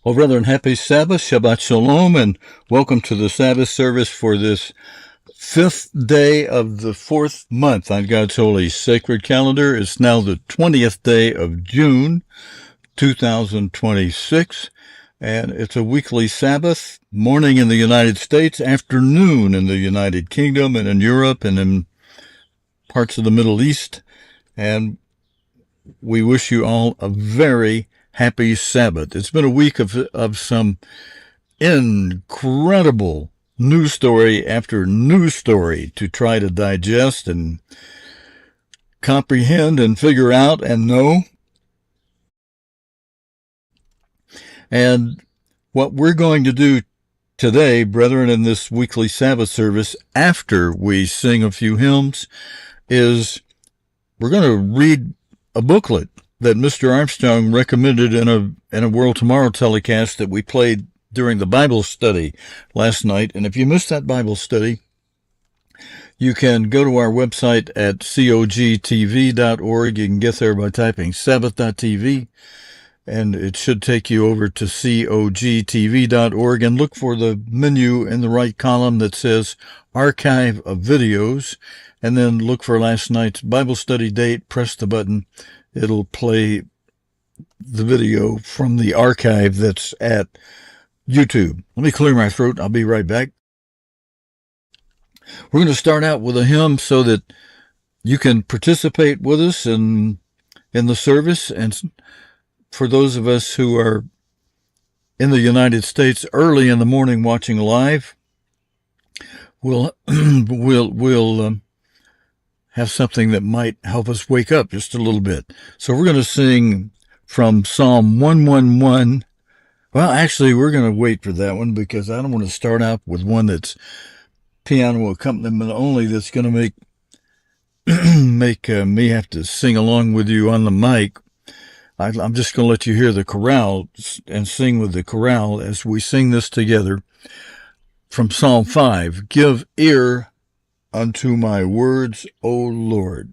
Well, brethren, happy Sabbath, Shabbat Shalom, and welcome to the Sabbath service for this fifth day of the fourth month on God's holy sacred calendar. It's now the 20th day of June, 2026, and it's a weekly Sabbath, morning in the United States, afternoon in the United Kingdom and in Europe and in parts of the Middle East, and we wish you all a very happy Sabbath. It's been a week of some incredible news story after news story to try to digest and comprehend and figure out and know. And what we're going to do today, brethren, in this weekly Sabbath service, after we sing a few hymns, is we're going to read a booklet that Mr. Armstrong recommended in a World Tomorrow telecast that we played during the Bible study last night. And if you missed that Bible study, you can go to our website at cogtv.org. You can get there by typing sabbath.tv, and it should take you over to cogtv.org and look for the menu in the right column that says Archive of Videos, and then look for last night's Bible study date, press the button. It'll play the video from the archive that's at YouTube. Let me clear my throat. I'll be right back. We're going to start out with a hymn so that you can participate with us in the service. And for those of us who are in the United States early in the morning watching live, we'll have something that might help us wake up just a little bit. So we're going to sing from Psalm 111. Well, actually, we're going to wait for that one because I don't want to start out with one that's piano accompaniment only that's going to make me have to sing along with you on the mic. I'm just going to let you hear the chorale and sing with the chorale as we sing this together from Psalm 5. Give ear unto my words, O Lord.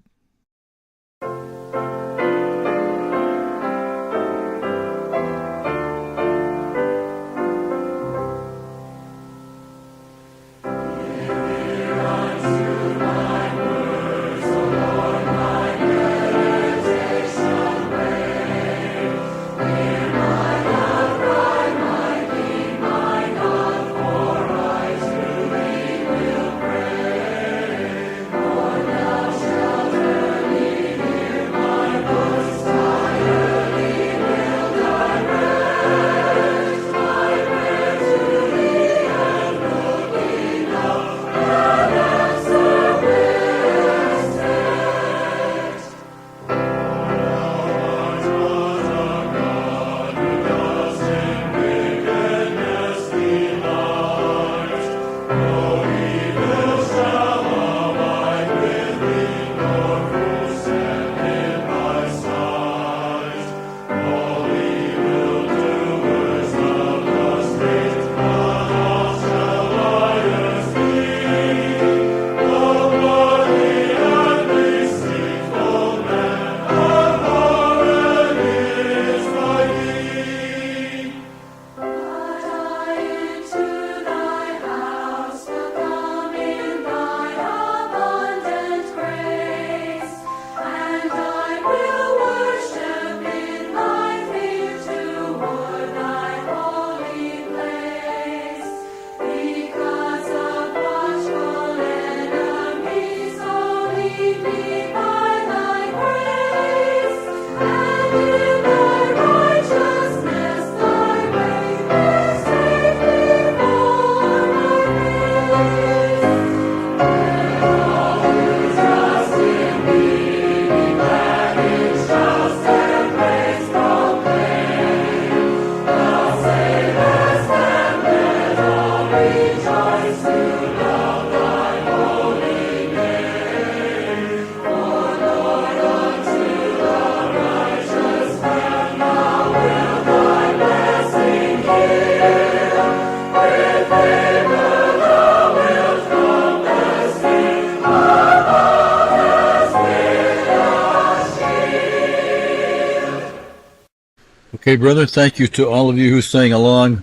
Okay, brother, thank you to all of you who sang along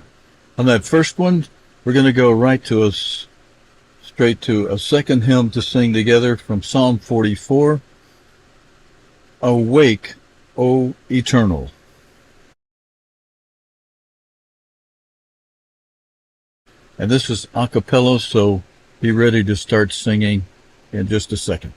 on that first one. We're going to go right to us straight to a second hymn to sing together from Psalm 44, Awake, O Eternal. And this is a cappella, so be ready to start singing in just a second.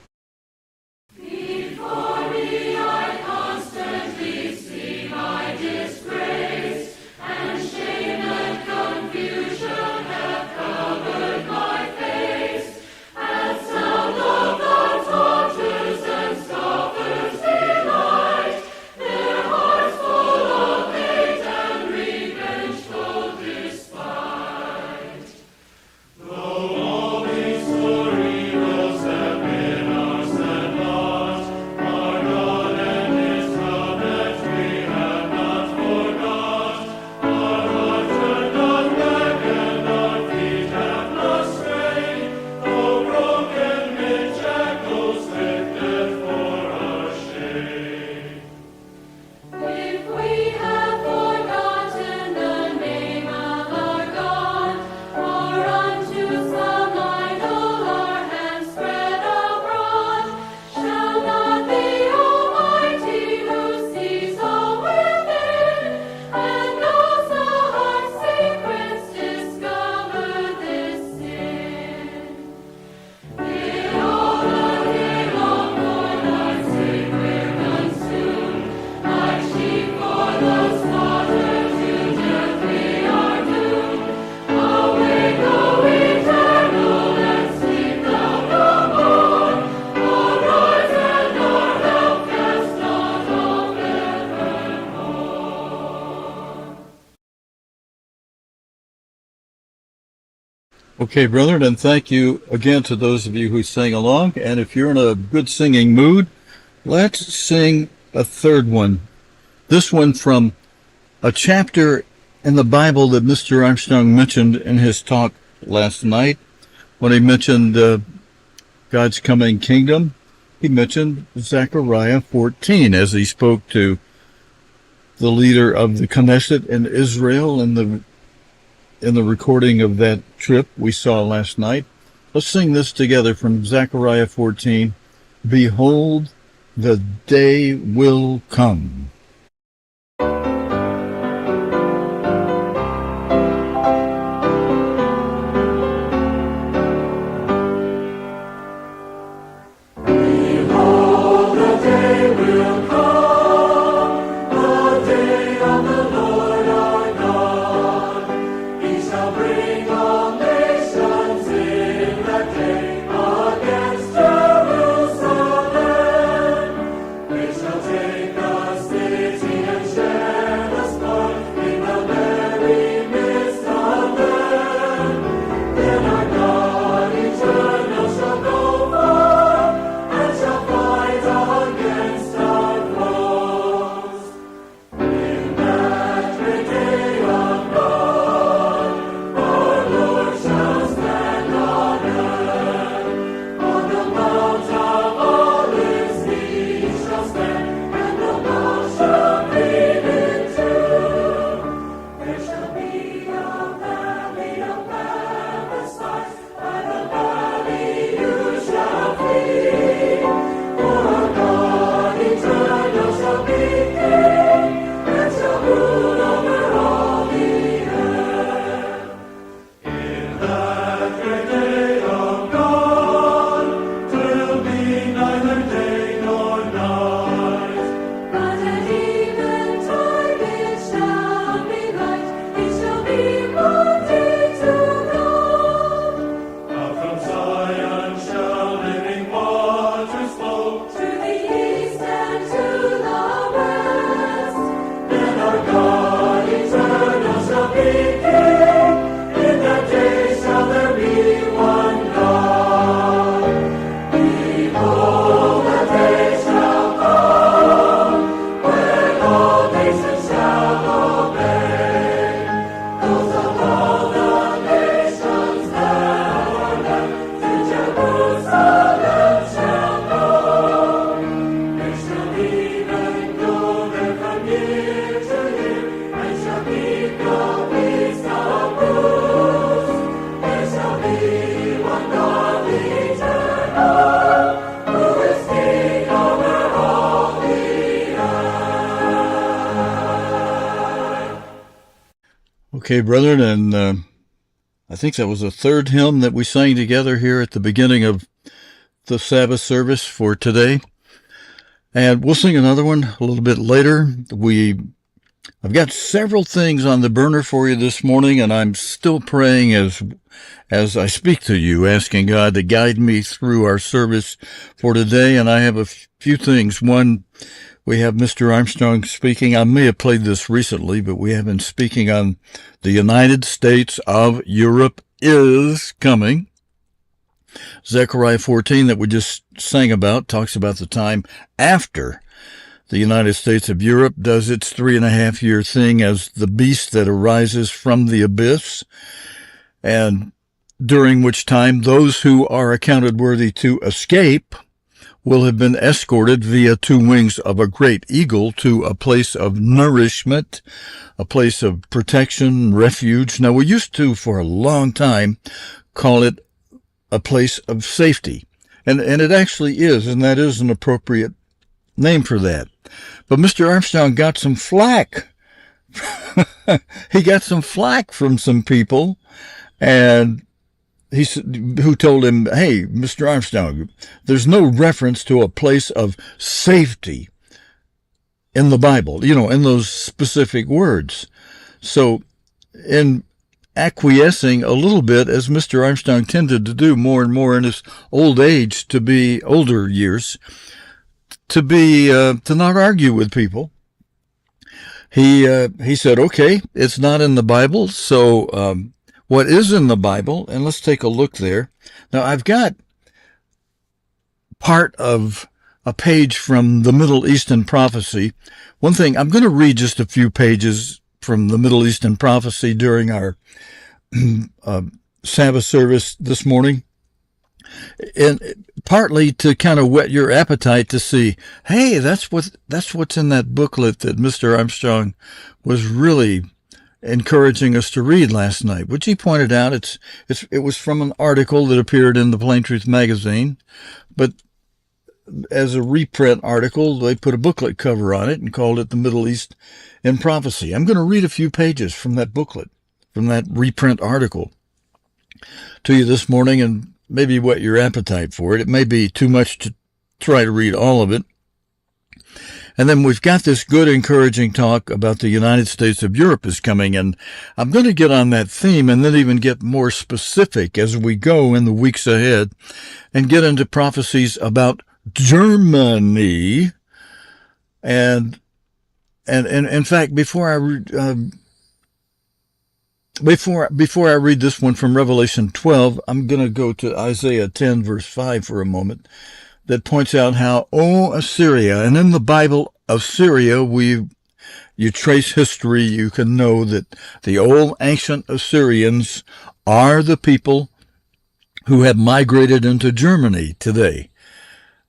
Okay, brethren, and thank you again to those of you who sang along. And if you're in a good singing mood, let's sing a third one. This one from a chapter in the Bible that Mr. Armstrong mentioned in his talk last night when he mentioned God's coming kingdom. He mentioned Zechariah 14 as he spoke to the leader of the Knesset in Israel in the recording of that trip we saw last night. Let's sing this together from Zechariah 14. Behold, the day will come. Take us Okay, brethren, and I think that was the third hymn that we sang together here at the beginning of the Sabbath service for today. And we'll sing another one a little bit later. I've got several things on the burner for you this morning, and I'm still praying as I speak to you, asking God to guide me through our service for today. And I have a few things. One, we have Mr. Armstrong speaking. I may have played this recently, but we have been speaking on the United States of Europe is coming. Zechariah 14 that we just sang about talks about the time after the United States of Europe does its 3.5-year thing as the beast that arises from the abyss, and during which time those who are accounted worthy to escape will have been escorted via 2 wings of a great eagle to a place of nourishment, a place of protection, refuge. Now, we used to, for a long time, call it a place of safety. And it actually is, and that is an appropriate name for that. But Mr. Armstrong got some flack. He got some flack from some people, and who told him, hey, Mr. Armstrong, there's no reference to a place of safety in the Bible, in those specific words. So in acquiescing a little bit, as Mr. Armstrong tended to do more and more in his older years, to not argue with people, he said, okay, it's not in the Bible, so what is in the Bible, and let's take a look there. Now, I've got part of a page from the Middle Eastern Prophecy. One thing, I'm going to read just a few pages from the Middle Eastern Prophecy during our Sabbath service this morning, and partly to kind of whet your appetite to see, hey, that's what's in that booklet that Mr. Armstrong was really encouraging us to read last night, which he pointed out it was from an article that appeared in the Plain Truth magazine, but as a reprint article, they put a booklet cover on it and called it The Middle East in Prophecy. I'm going to read a few pages from that booklet, from that reprint article, to you this morning, and maybe whet your appetite for it. It may be too much to try to read all of it. And then we've got this good, encouraging talk about the United States of Europe is coming, and I'm going to get on that theme and then even get more specific as we go in the weeks ahead and get into prophecies about Germany. And in fact, before I read this one from Revelation 12, I'm going to go to Isaiah 10, verse 5 for a moment, that points out how, Assyria, and in the Bible, Assyria, you trace history, you can know that the old ancient Assyrians are the people who have migrated into Germany today,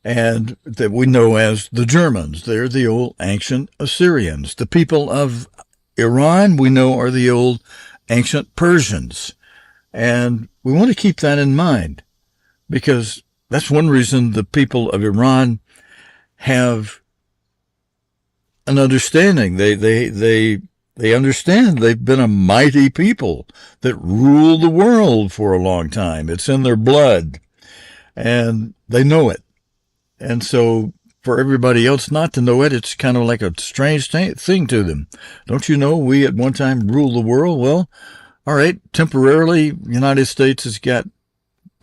and that we know as the Germans. They're the old ancient Assyrians. The people of Iran, we know, are the old ancient Persians. And we want to keep that in mind, because that's one reason the people of Iran have an understanding. They understand they've been a mighty people that rule the world for a long time. It's in their blood, and they know it. And so for everybody else not to know it, it's kind of like a strange thing to them. Don't you know we at one time ruled the world? Well, all right, temporarily, the United States has got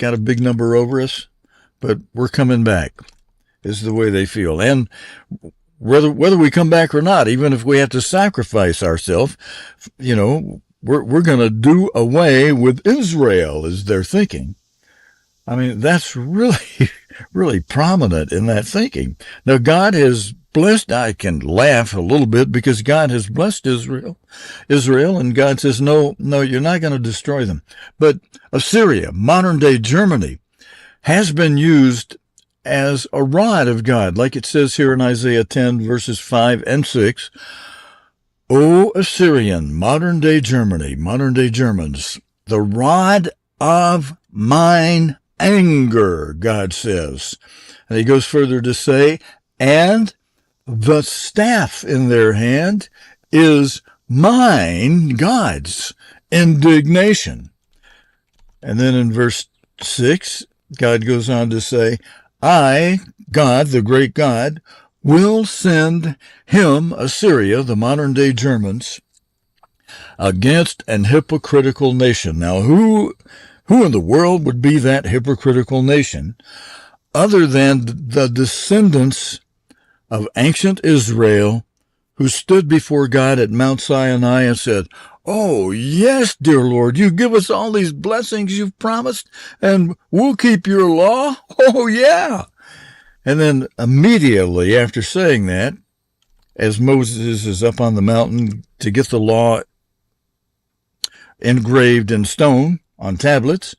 a big number over us, but we're coming back, is the way they feel. And whether we come back or not, even if we have to sacrifice ourselves, we're going to do away with Israel, is their thinking. I mean, that's really, really prominent in that thinking. Now, God has blessed, I can laugh a little bit because God has blessed Israel, and God says, no, you're not going to destroy them. But Assyria, modern day Germany, has been used as a rod of God, like it says here in Isaiah 10, verses 5 and 6. O Assyrian, modern day Germany, modern day Germans, the rod of mine anger, God says. And he goes further to say, and the staff in their hand is mine, God's indignation. And then in verse 6, God goes on to say, I, God, the great God, will send him, Assyria, the modern day Germans, against an hypocritical nation. Now, who in the world would be that hypocritical nation other than the descendants of ancient Israel who stood before God at Mount Sinai and said, oh, yes, dear Lord, you give us all these blessings you've promised, and we'll keep your law. Oh, yeah. And then immediately after saying that, as Moses is up on the mountain to get the law engraved in stone on tablets,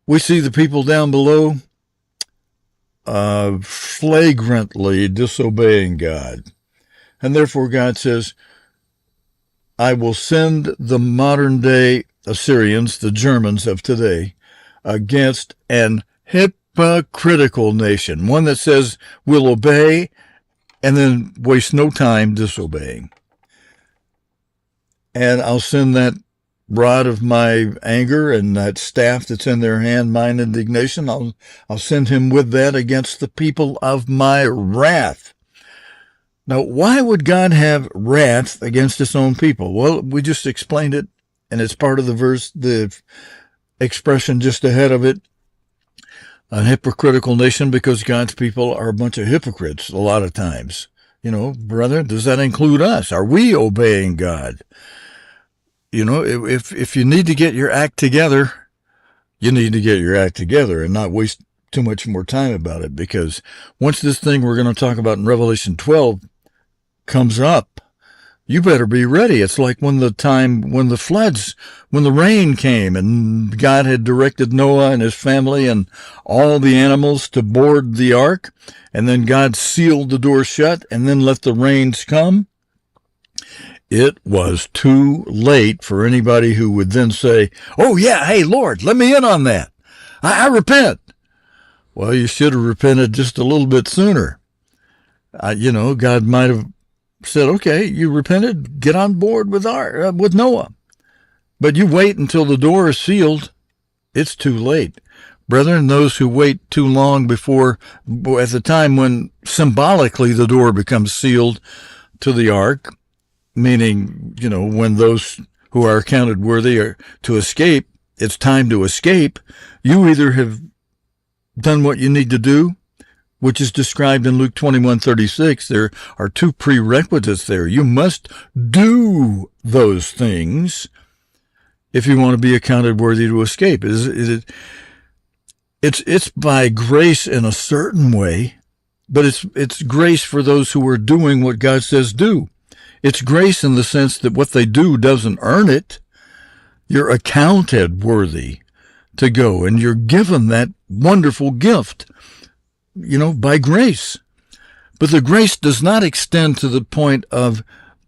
we see the people down below flagrantly disobeying God. And therefore God says, I will send the modern day Assyrians, the Germans of today, against an hypocritical nation, one that says we'll obey and then waste no time disobeying. And I'll send that rod of my anger and that staff that's in their hand, mine indignation, I'll send him with that against the people of my wrath. Now, why would God have wrath against his own people? Well, we just explained it, and it's part of the verse, the expression just ahead of it, a hypocritical nation, because God's people are a bunch of hypocrites a lot of times. You know, brother, does that include us? Are we obeying God? You know, if you need to get your act together, you need to get your act together and not waste too much more time about it, because once this thing we're going to talk about in Revelation 12 comes up, you better be ready. It's like when the rain came and God had directed Noah and his family and all the animals to board the ark, and then God sealed the door shut and then let the rains come. It was too late for anybody who would then say, oh yeah, hey Lord, let me in on that. I repent. Well, you should have repented just a little bit sooner. God might have said, okay, you repented, get on board with Noah. But you wait until the door is sealed, it's too late. Brethren, those who wait too long before, at the time when symbolically the door becomes sealed to the ark, meaning, when those who are accounted worthy are to escape, it's time to escape, you either have done what you need to do, which is described in Luke 21:36. There are two prerequisites there. You must do those things if you want to be accounted worthy to escape. It's by grace in a certain way, but it's grace for those who are doing what God says do. It's grace in the sense that what they do doesn't earn it. You're accounted worthy to go, and you're given that wonderful gift, by grace. But the grace does not extend to the point of,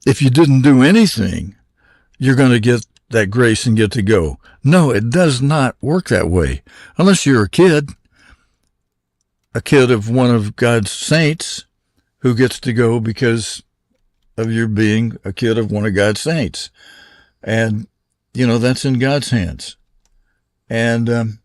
if you didn't do anything, you're going to get that grace and get to go. No, it does not work that way. Unless you're a kid of one of God's saints who gets to go because of your being a kid of one of God's saints. And, that's in God's hands. And,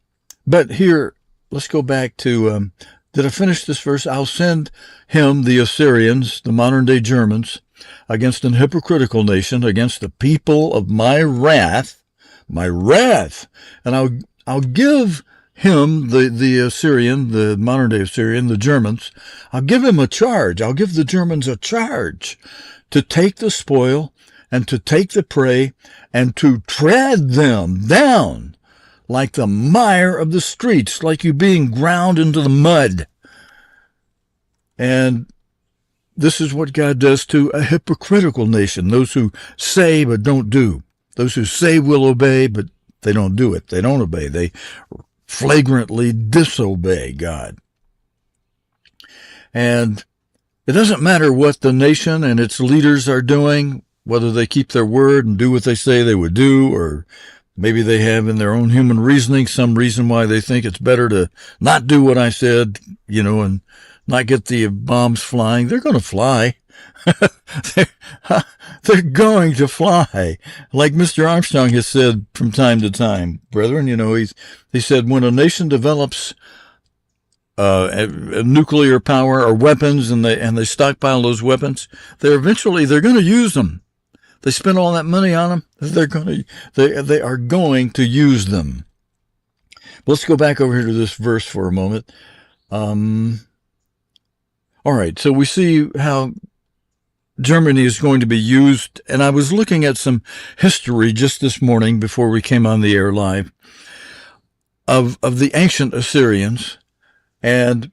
but here, let's go back to, did I finish this verse? I'll send him, the Assyrians, the modern day Germans, against an hypocritical nation, against the people of my wrath, and I'll give him, the Assyrian, the modern day Assyrian, the Germans, I'll give him a charge. I'll give the Germans a charge to take the spoil and to take the prey and to tread them down like the mire of the streets, like you being ground into the mud. And this is what God does to a hypocritical nation, those who say but don't do, those who say will obey but they don't do it, they don't obey, they flagrantly disobey God. And it doesn't matter what the nation and its leaders are doing, whether they keep their word and do what they say they would do, or maybe they have in their own human reasoning some reason why they think it's better to not do what I said, and not get the bombs flying. They're going to fly. they're, they're going to fly. Like Mr. Armstrong has said from time to time, brethren, he said, when a nation develops a nuclear power or weapons and they stockpile those weapons, they're going to use them. They spend all that money on them. They are going to use them. Let's go back over here to this verse for a moment. All right, so we see how Germany is going to be used, and I was looking at some history just this morning before we came on the air live of the ancient Assyrians and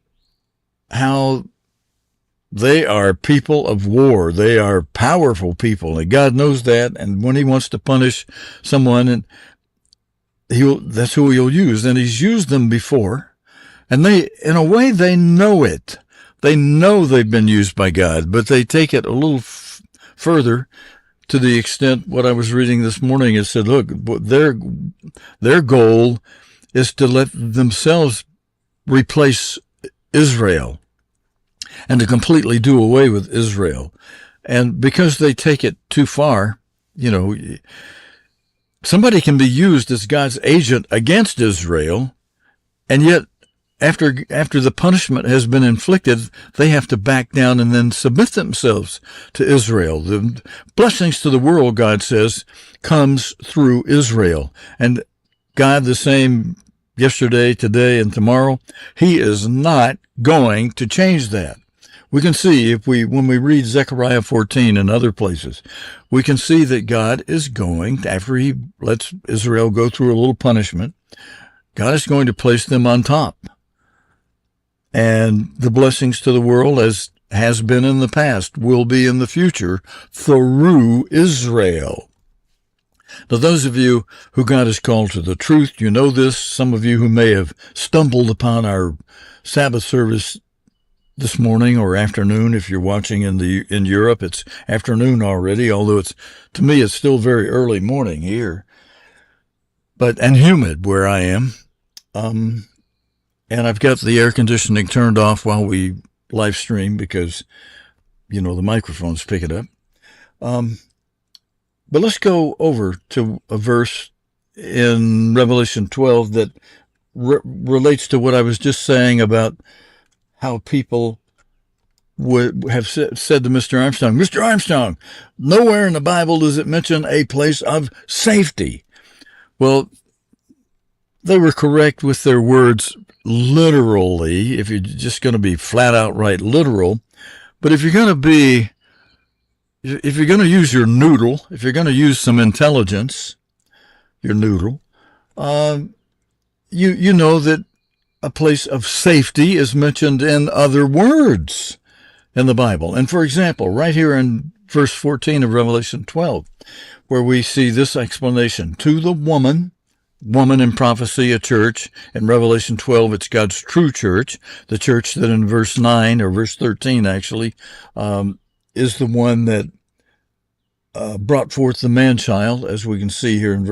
how they are people of war. They are powerful people, and God knows that. And when He wants to punish someone, and that's who He'll use. And He's used them before, and in a way, they know it. They know they've been used by God, but they take it a little further to the extent what I was reading this morning. It said, look, their goal is to let themselves replace Israel and to completely do away with Israel. And because they take it too far, somebody can be used as God's agent against Israel, and yet after the punishment has been inflicted, they have to back down and then submit themselves to Israel. The blessings to the world, God says, comes through Israel. And God, the same yesterday, today, and tomorrow, He is not going to change that. We can see when we read Zechariah 14 and other places, we can see that God is going, after He lets Israel go through a little punishment, God is going to place them on top. And the blessings to the world, as has been in the past, will be in the future through Israel. Now, those of you who God has called to the truth, you know this. Some of you who may have stumbled upon our Sabbath service this morning or afternoon, if you're watching in Europe, it's afternoon already, although to me it's still very early morning here, and humid where I am. And I've got the air conditioning turned off while we live stream because, the microphones pick it up. But let's go over to a verse in Revelation 12 that relates to what I was just saying about how people would have said to Mr. Armstrong, nowhere in the Bible does it mention a place of safety. Well, they were correct with their words literally, if you're just going to be flat out right literal. But if you're going to use your noodle, if you're going to use some intelligence, your noodle, you know that a place of safety is mentioned in other words in the Bible. And for example, right here in verse 14 of Revelation 12, where we see this explanation, to the woman in prophecy, a church. In Revelation 12, it's God's true church, the church that in verse 9, or verse 13 actually, is the one that brought forth the man-child, as we can see here in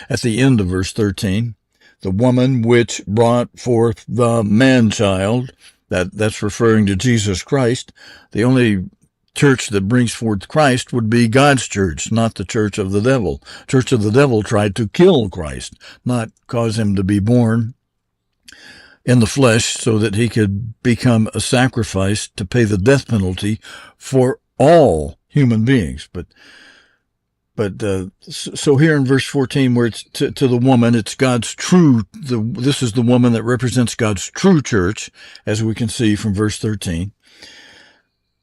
at the end of verse 13. The woman which brought forth the man-child, that's referring to Jesus Christ. The only church that brings forth Christ would be God's church, not the church of the devil. Church of the devil tried to kill Christ, not cause him to be born in the flesh so that he could become a sacrifice to pay the death penalty for all human beings. So here in verse 14, where it's to the woman, it's God's this is the woman that represents God's true church, as we can see from verse 13.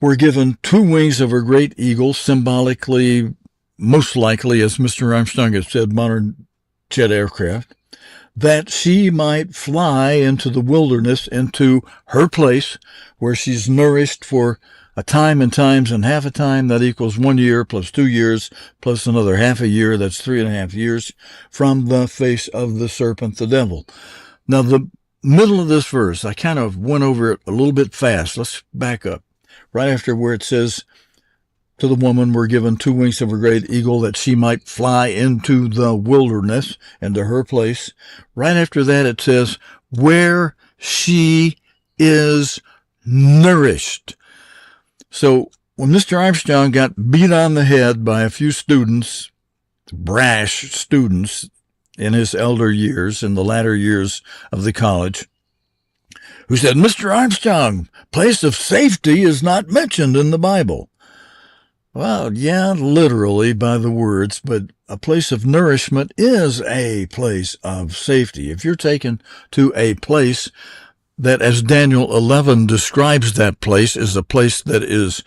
We're given 2 wings of a great eagle, symbolically, most likely, as Mr. Armstrong has said, modern jet aircraft, that she might fly into the wilderness, into her place, where she's nourished for a time and times and half a time. That equals 1 year plus 2 years plus another half a year. That's 3.5 years from the face of the serpent, the devil. Now, the middle of this verse, I kind of went over it a little bit fast. Let's back up. Right after where it says, to the woman were given 2 wings of a great eagle that she might fly into the wilderness, into her place. Right after that, it says, where she is nourished. So when Mr. Armstrong got beat on the head by a few students, brash students in his elder years, in the latter years of the college, who said, Mr. Armstrong, place of safety is not mentioned in the Bible. Well, yeah, literally by the words, but a place of nourishment is a place of safety. If you're taken to a place that, as Daniel 11 describes that place, is a place that is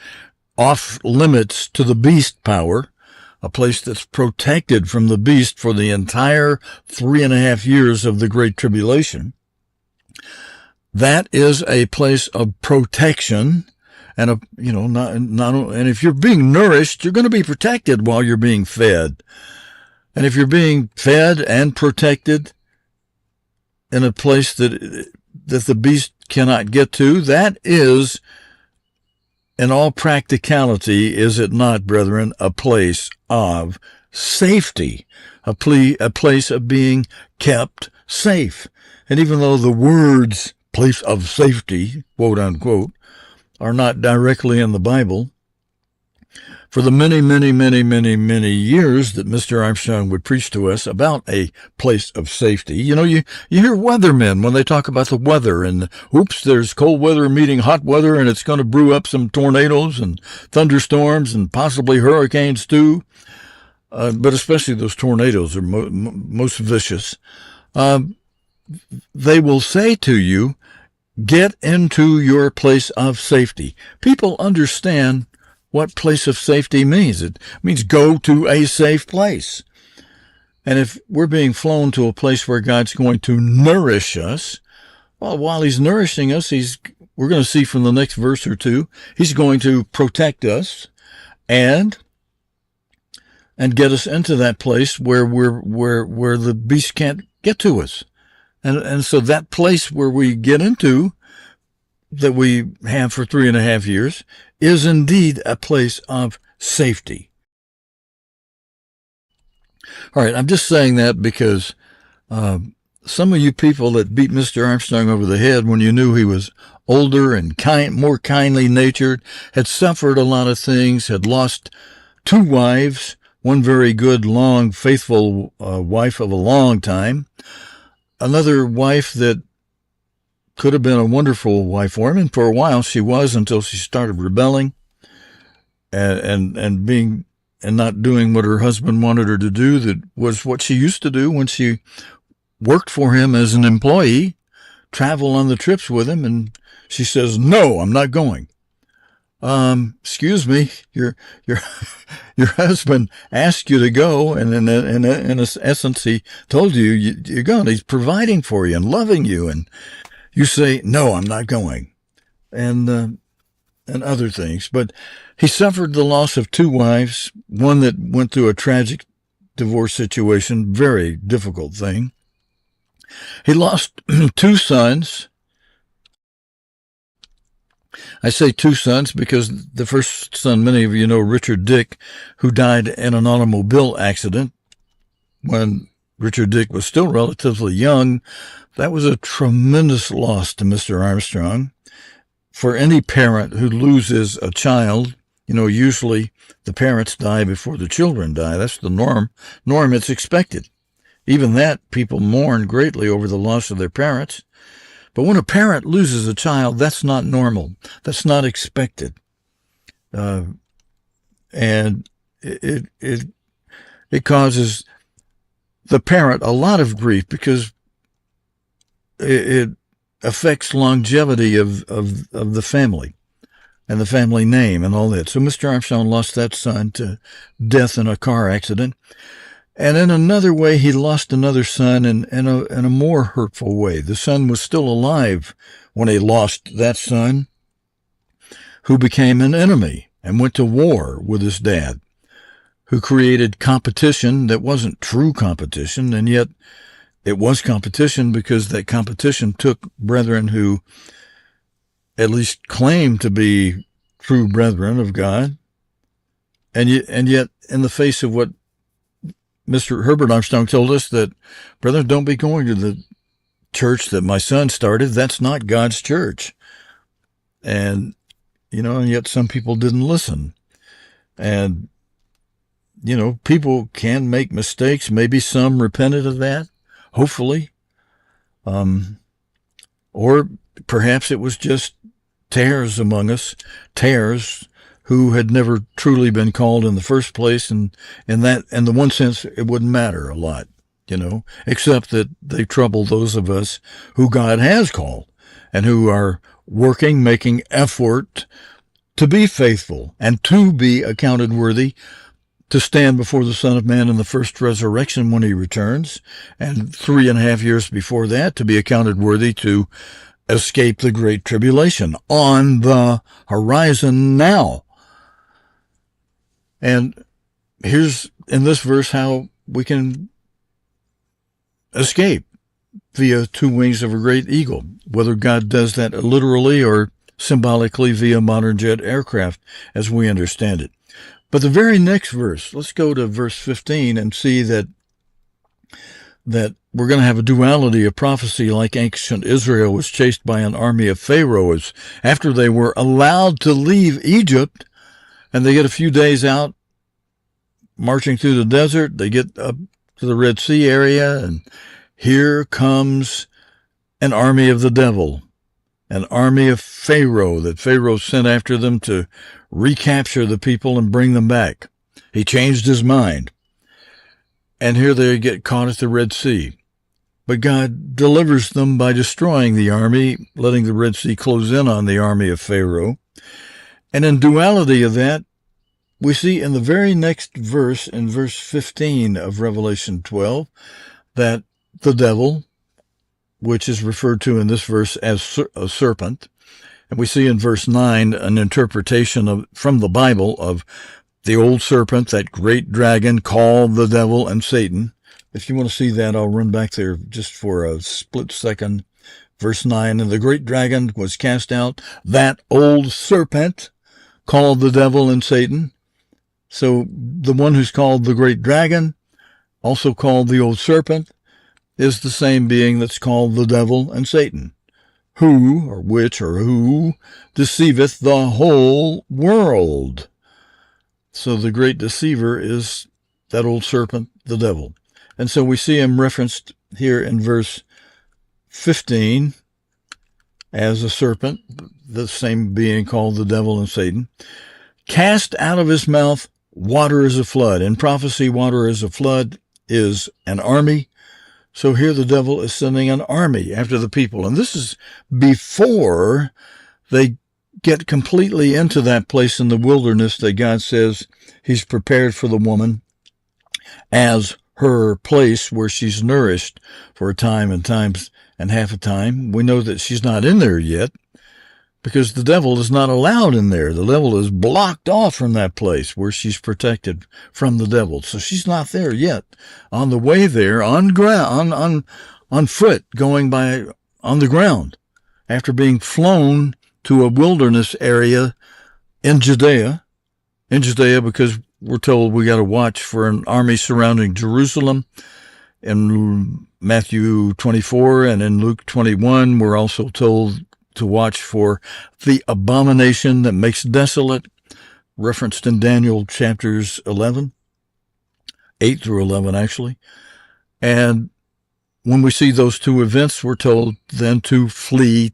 off limits to the beast power, a place that's protected from the beast for the entire 3.5 years of the Great Tribulation, that is a place of protection. And and if you're being nourished, you're going to be protected while you're being fed. And if you're being fed and protected in a place that the beast cannot get to, that is, in all practicality, is it not, brethren, a place of safety, a place of being kept safe. And even though the words place of safety, quote unquote, are not directly in the Bible, for the many, many, many, many, many years that Mr. Armstrong would preach to us about a place of safety. You hear weathermen when they talk about the weather and, oops, there's cold weather meeting hot weather and it's going to brew up some tornadoes and thunderstorms and possibly hurricanes too. But especially those tornadoes are most vicious. They will say to you, get into your place of safety. People understand what place of safety means. It means go to a safe place. And if we're being flown to a place where God's going to nourish us, well, while he's nourishing us, we're going to see from the next verse or two, he's going to protect us and get us into that place where the beast can't get to us. And so that place where we get into, that we have for 3.5 years, is indeed a place of safety. All right, I'm just saying that because some of you people that beat Mr. Armstrong over the head when you knew he was older and more kindly natured, had suffered a lot of things, had lost 2 wives, one very good, long, faithful wife of a long time, another wife that could have been a wonderful wife for him, and for a while she was, until she started rebelling and not doing what her husband wanted her to do. That was what she used to do when she worked for him as an employee, travel on the trips with him, and she says, "No, I'm not going." Excuse me, your husband asked you to go, and in essence, he told you you're going. He's providing for you and loving you, and you say, "No, I'm not going," and other things. But he suffered the loss of 2 wives, one that went through a tragic divorce situation, very difficult thing. He lost 2 sons. I say 2 sons because the first son, many of you know, Richard Dick, who died in an automobile accident when Richard Dick was still relatively young. That was a tremendous loss to Mr. Armstrong. For any parent who loses a child, usually the parents die before the children die. That's the norm. It's expected. Even that, people mourn greatly over the loss of their parents. But when a parent loses a child, that's not normal. That's not expected. And it causes the parent a lot of grief because it affects longevity of the family and the family name and all that. So Mr. Armstrong lost that son to death in a car accident. And in another way, he lost another son in a more hurtful way. The son was still alive when he lost that son, who became an enemy and went to war with his dad, who created competition that wasn't true competition, and yet it was competition because that competition took brethren who at least claimed to be true brethren of God, and yet in the face of what Mr. Herbert Armstrong told us, that, brethren, don't be going to the church that my son started. That's not God's church. And and yet some people didn't listen. And, people can make mistakes. Maybe some repented of that, hopefully. Or perhaps it was just tares among us, tares who had never truly been called in the first place. And in the one sense, it wouldn't matter a lot, except that they trouble those of us who God has called and who are working, making effort to be faithful and to be accounted worthy to stand before the Son of Man in the first resurrection when he returns, and 3.5 years before that to be accounted worthy to escape the great tribulation on the horizon now. And here's in this verse how we can escape via two wings of a great eagle, whether God does that literally or symbolically via modern jet aircraft as we understand it. But the very next verse, let's go to verse 15 and see that we're going to have a duality of prophecy like ancient Israel was chased by an army of Pharaohs after they were allowed to leave Egypt, and they get a few days out marching through the desert. They get up to the Red Sea area, and here comes an army of the devil, an army of Pharaoh that Pharaoh sent after them to recapture the people and bring them back. He changed his mind. And here they get caught at the Red Sea. But God delivers them by destroying the army, letting the Red Sea close in on the army of Pharaoh. And in duality of that, we see in the very next verse, in verse 15 of Revelation 12, that the devil, which is referred to in this verse as a serpent, and we see in verse 9 an interpretation from the Bible of the old serpent, that great dragon called the devil and Satan. If you want to see that, I'll run back there just for a split second. Verse 9, and the great dragon was cast out, that old serpent called the devil and Satan. So the one who's called the great dragon, also called the old serpent, is the same being that's called the devil and Satan, who deceiveth the whole world. So the great deceiver is that old serpent, the devil. And so we see him referenced here in verse 15 as a serpent, the same being called the devil and Satan. Cast out of his mouth water as a flood. In prophecy, water as a flood is an army. So here the devil is sending an army after the people. And this is before they get completely into that place in the wilderness that God says he's prepared for the woman as her place where she's nourished for a time and times and half a time. We know that she's not in there yet because the devil is not allowed in there. The devil is blocked off from that place where she's protected from the devil. So she's not there yet. On the way there, on foot, going by on the ground, after being flown to a wilderness area in Judea because we're told we got to watch for an army surrounding Jerusalem. In Matthew 24 and in Luke 21, we're also told to watch for the abomination that makes desolate, referenced in Daniel chapters 11, 8 through 11 actually. And when we see those two events, we're told then to flee.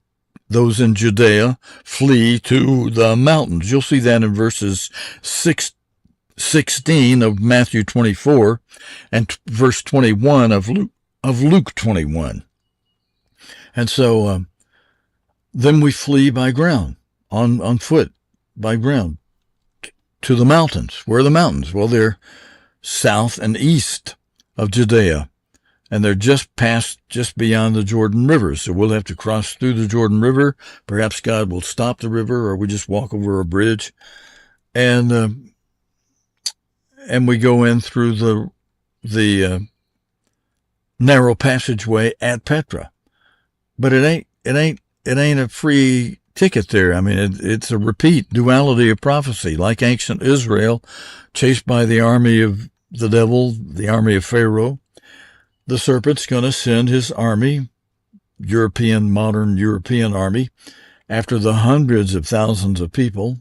Those in Judea flee to the mountains. You'll see that in verses 16 of Matthew 24 and verse 21 of Luke 21. And so then we flee by ground, on foot, by ground, to the mountains. Where are the mountains? Well, they're south and east of Judea. And they're just beyond the Jordan River. So we'll have to cross through the Jordan River. Perhaps God will stop the river, or we just walk over a bridge. And we go in through the narrow passageway at Petra. But it ain't a free ticket there. I mean, it's a repeat duality of prophecy, like ancient Israel, chased by the army of the devil, the army of Pharaoh. The serpent's going to send his army, modern European army, after the hundreds of thousands of people,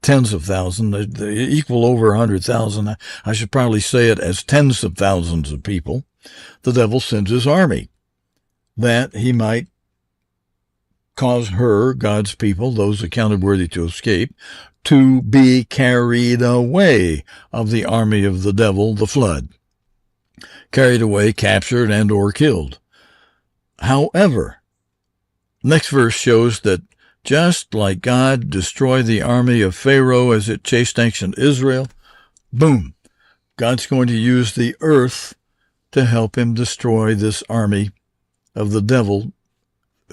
tens of thousands, they equal over 100,000. I should probably say it as tens of thousands of people. The devil sends his army that he might cause her, God's people, those accounted worthy to escape, to be carried away of the army of the devil, the flood. Carried away, captured, and or killed. However, next verse shows that just like God destroyed the army of Pharaoh as it chased ancient Israel, boom, God's going to use the earth to help him destroy this army of the devil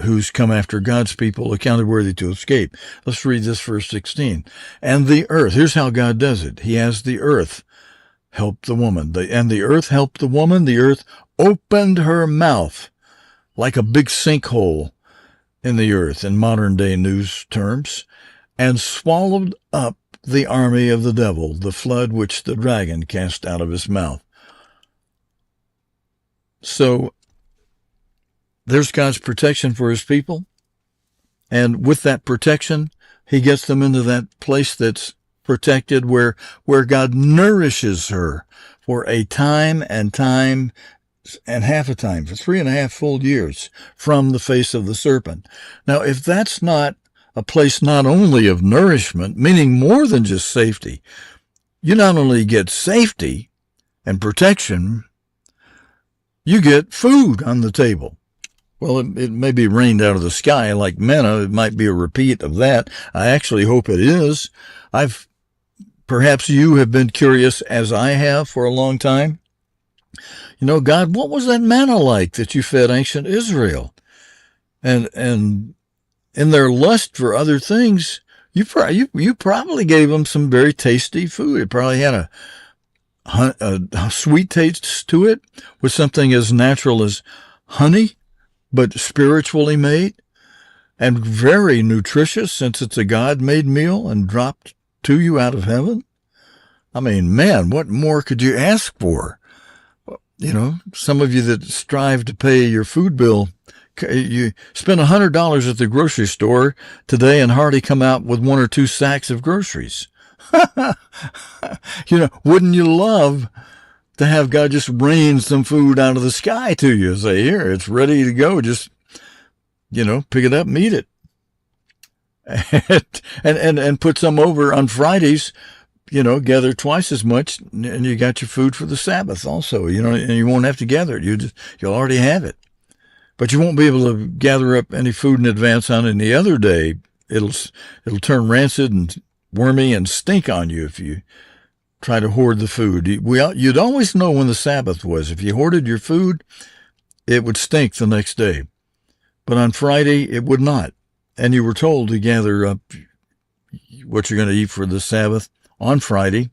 who's come after God's people, accounted worthy to escape. Let's read this verse 16. And the earth, here's how God does it. He has the earth help the woman. And the earth helped the woman. The earth opened her mouth like a big sinkhole in the earth, in modern day news terms, and swallowed up the army of the devil, the flood which the dragon cast out of his mouth. So there's God's protection for his people. And with that protection, he gets them into that place that's protected where God nourishes her for a time and half a time, for 3.5 full years from the face of the serpent. Now, if that's not a place not only of nourishment, meaning more than just safety, you not only get safety and protection, you get food on the table. Well, it may be rained out of the sky like manna. It might be a repeat of that. I actually hope it is. Perhaps you have been curious, as I have for a long time. You know, God, what was that manna like that you fed ancient Israel? And in their lust for other things, you probably gave them some very tasty food. It probably had a sweet taste to it, with something as natural as honey, but spiritually made, and very nutritious since it's a God-made meal and dropped to you out of heaven. I mean, man, what more could you ask for? You know, some of you that strive to pay your food bill, you spend $100 at the grocery store today and hardly come out with 1 or 2 sacks of groceries. You know, wouldn't you love to have God just rain some food out of the sky to you? Say, here, it's ready to go. Just, you know, pick it up and eat it. and put some over on Fridays, you know, gather twice as much, and you got your food for the Sabbath also, you know, and you won't have to gather it. You'll already have it. But you won't be able to gather up any food in advance on any other day. It'll turn rancid and wormy and stink on you if you try to hoard the food. You'd always know when the Sabbath was. If you hoarded your food, it would stink the next day. But on Friday, it would not. And you were told to gather up what you're going to eat for the Sabbath on Friday,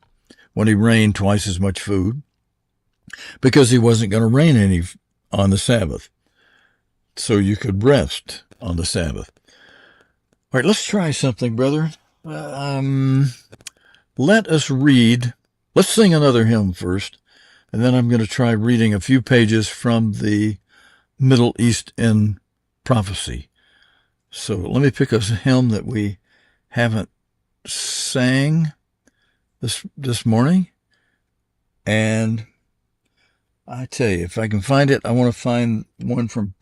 when he rained twice as much food, because he wasn't going to rain any on the Sabbath. So you could rest on the Sabbath. All right, let's try something, brother. Let us read. Let's sing another hymn first, and then I'm going to try reading a few pages from the Middle East in prophecy. So let me pick a hymn that we haven't sang this morning, and I tell you, if I can find it, I want to find one from,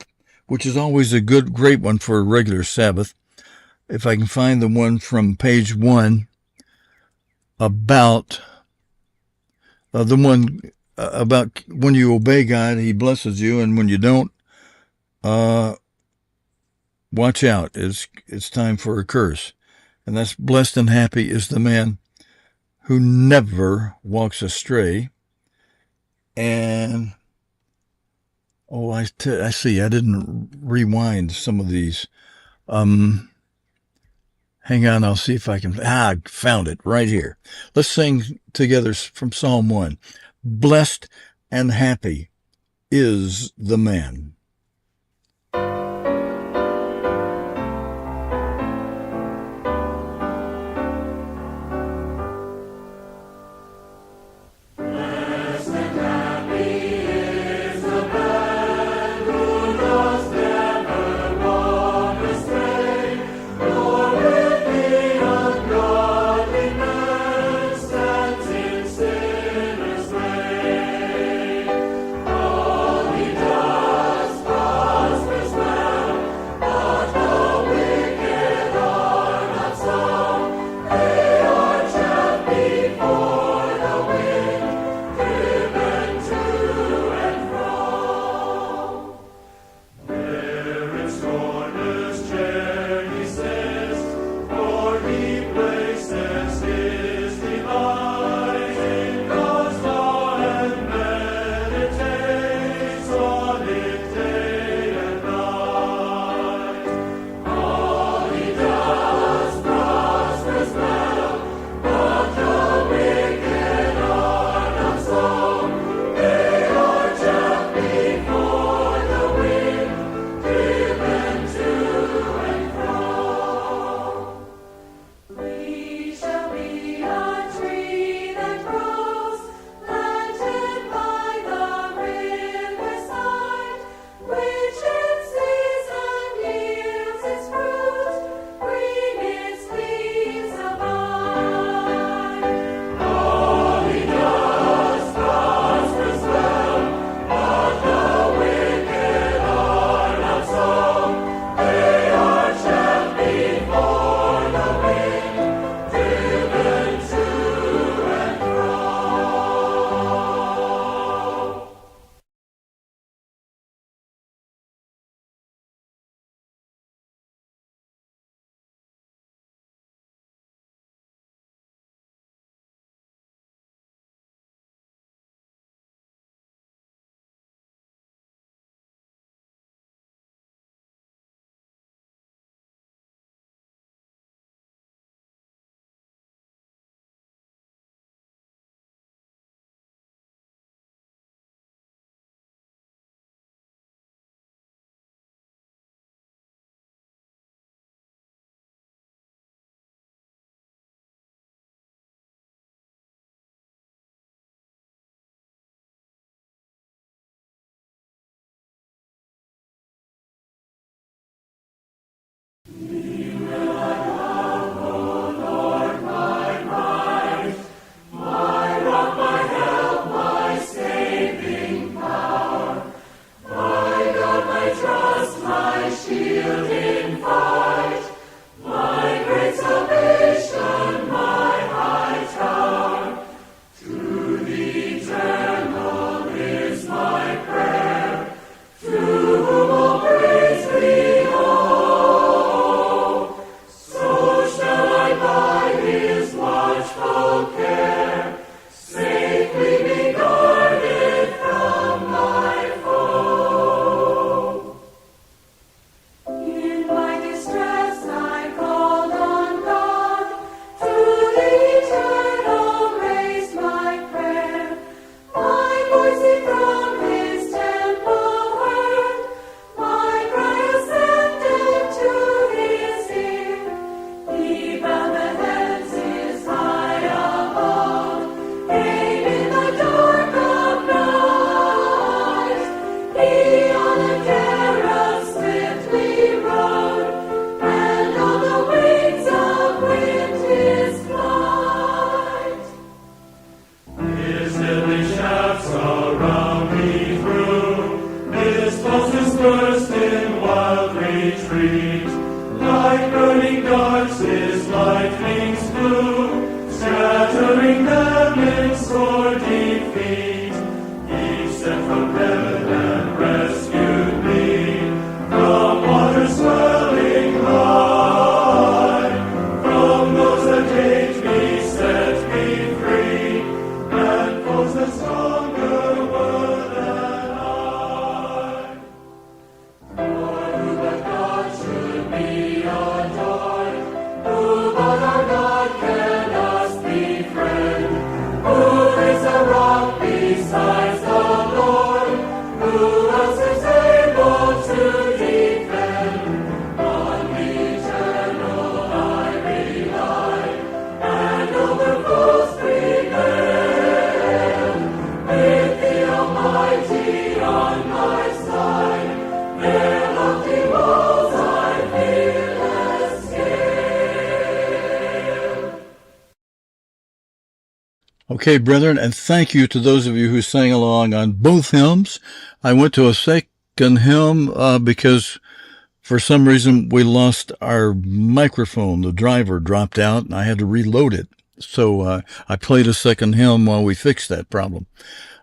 which is always a great one for a regular Sabbath. If I can find the one from page 1 about the one about when you obey God, he blesses you, and when you don't, watch out. It's time for a curse. And that's blessed and happy is the man who never walks astray. And, I see, I didn't rewind some of these. Hang on, I'll see if I can, found it right here. Let's sing together from Psalm 1. Blessed and happy is the man. wings flew, scattering them in sore defeat. He sent from heaven and rescued me from waters swelling high. From those that hate me, set me free, and foes that stronger were than I. For who but God should be adored? Who but our God can us befriend? Who is a rock besides the Lord? Who else is able to defend? On the eternal I rely, and over foes prevail. With the Almighty on my side, their lofty walls I fearless scale. Okay, brethren, and thank you to those of you who sang along on both hymns. I went to a second hymn because for some reason we lost our microphone. The driver dropped out and I had to reload it. So I played a second hymn while we fixed that problem.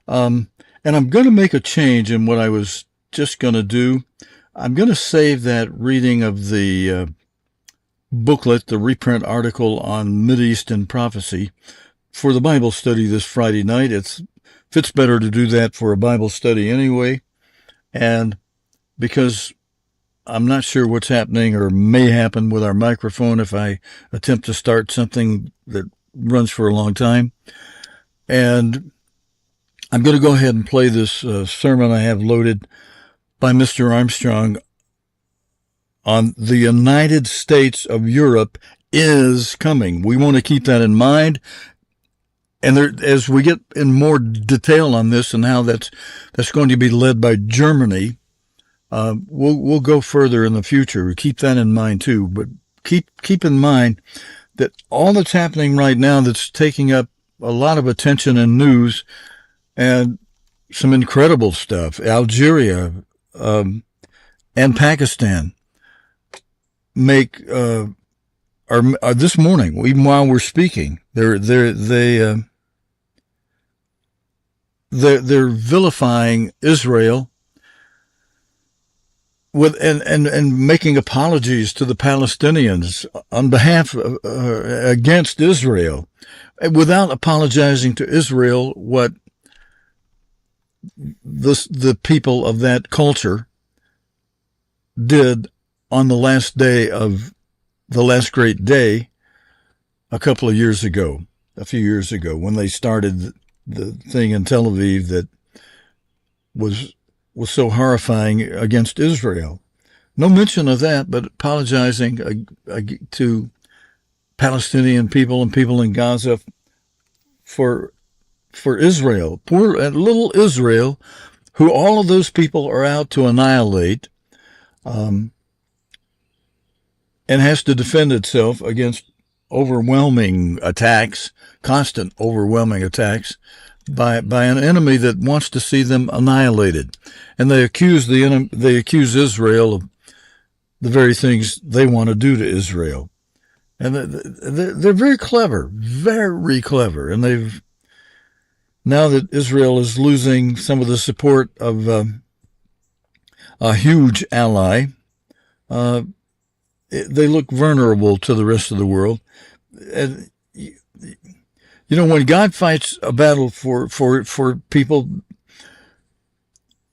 And I'm going to make a change in what I was just going to do. I'm going to save that reading of the booklet, the reprint article on Mideastern prophecy, for the Bible study this Friday night. It fits better to do that for a Bible study anyway. And because I'm not sure what's happening or may happen with our microphone if I attempt to start something that runs for a long time. And I'm going to go ahead and play this sermon I have loaded by Mr. Armstrong on the United States of Europe is coming. We want to keep that in mind. And there, as we get in more detail on this and how that's going to be led by Germany, we'll go further in the future. Keep that in mind too. But keep in mind that all that's happening right now that's taking up a lot of attention and news and some incredible stuff. Algeria and Pakistan are this morning, even while we're speaking, they're vilifying Israel with and making apologies to the Palestinians on behalf of, against Israel, without apologizing to Israel what the people of that culture did on the last day of the last great day a few years ago, when they started the thing in Tel Aviv that was so horrifying against Israel. No mention of that, but apologizing to Palestinian people and people in Gaza for Israel, poor little Israel, who all of those people are out to annihilate, and has to defend itself against overwhelming attacks, constant overwhelming attacks by an enemy that wants to see them annihilated. And they accuse Israel of the very things they want to do to Israel. And they're very clever, and they've, now that Israel is losing some of the support of a huge ally, they look vulnerable to the rest of the world. And you know, when God fights a battle for people,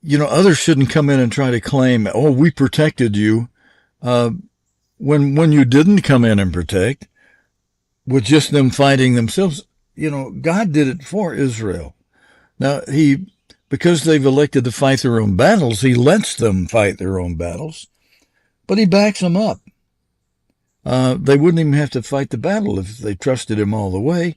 you know, others shouldn't come in and try to claim, oh, we protected you, when you didn't come in and protect, with just them fighting themselves. You know, God did it for Israel. Now, because they've elected to fight their own battles, he lets them fight their own battles, but he backs them up. They wouldn't even have to fight the battle if they trusted him all the way.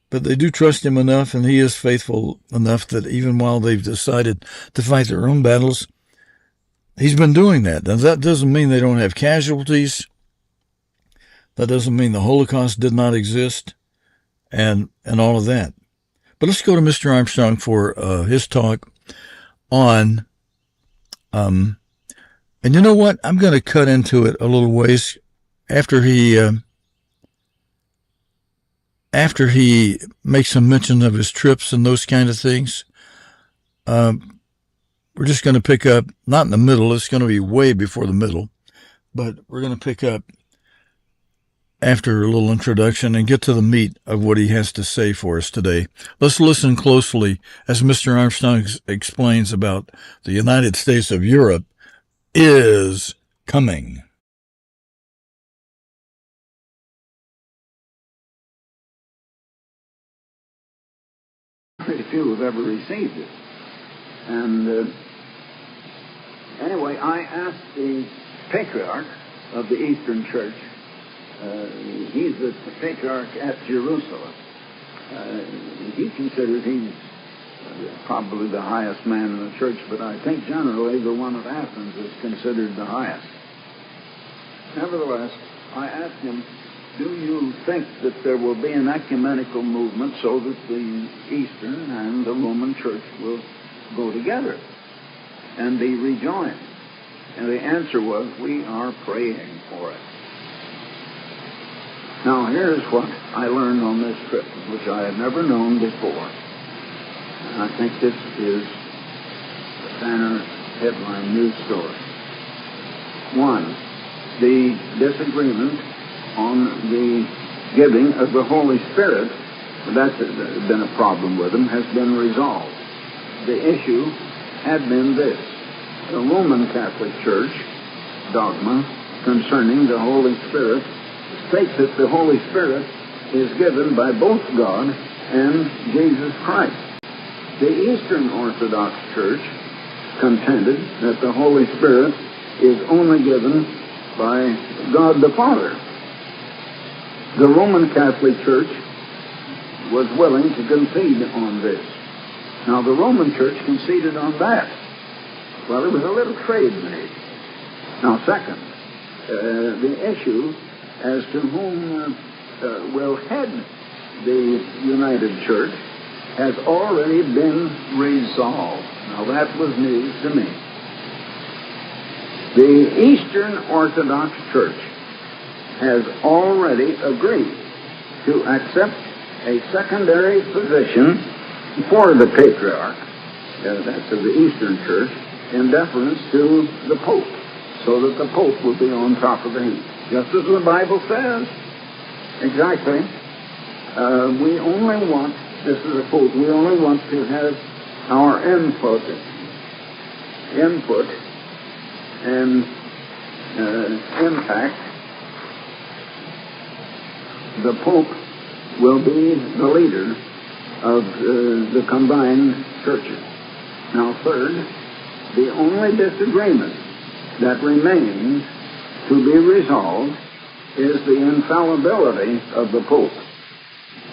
But they do trust him enough, and he is faithful enough that even while they've decided to fight their own battles, he's been doing that. Now, that doesn't mean they don't have casualties. That doesn't mean the Holocaust did not exist, and all of that. But let's go to Mr. Armstrong for his talk on, and you know what? I'm going to cut into it a little ways after he after he makes some mention of his trips and those kind of things, we're just going to pick up, not in the middle, it's going to be way before the middle, but we're going to pick up after a little introduction and get to the meat of what he has to say for us today. Let's listen closely as Mr. Armstrong explains about the United States of Europe is coming. Pretty few have ever received it. And anyway, I asked the patriarch of the Eastern Church. He's the patriarch at Jerusalem. He considers he's probably the highest man in the church, but I think generally the one of Athens is considered the highest. Nevertheless, I asked him, do you think that there will be an ecumenical movement so that the Eastern and the Roman Church will go together and be rejoined? And the answer was, we are praying for it. Now, here's what I learned on this trip, which I had never known before. And I think this is the banner headline news story. One, the disagreement on the giving of the Holy Spirit, that's been a problem with them, has been resolved. The issue had been this: the Roman Catholic Church dogma concerning the Holy Spirit states that the Holy Spirit is given by both God and Jesus Christ. The Eastern Orthodox Church contended that the Holy Spirit is only given by God the Father. The Roman Catholic Church was willing to concede on this. Now, the Roman Church conceded on that. Well, there was a little trade made. Now, second, the issue as to whom will head the United Church has already been resolved. Now, that was news to me. The Eastern Orthodox Church has already agreed to accept a secondary position for the Patriarch, that's of the Eastern Church, in deference to the Pope, so that the Pope will be on top of the heap. Just as the Bible says. Exactly. We only want, this is a quote, we only want to have our input and impact. The Pope will be the leader of the combined churches. Now, third, the only disagreement that remains to be resolved is the infallibility of the Pope.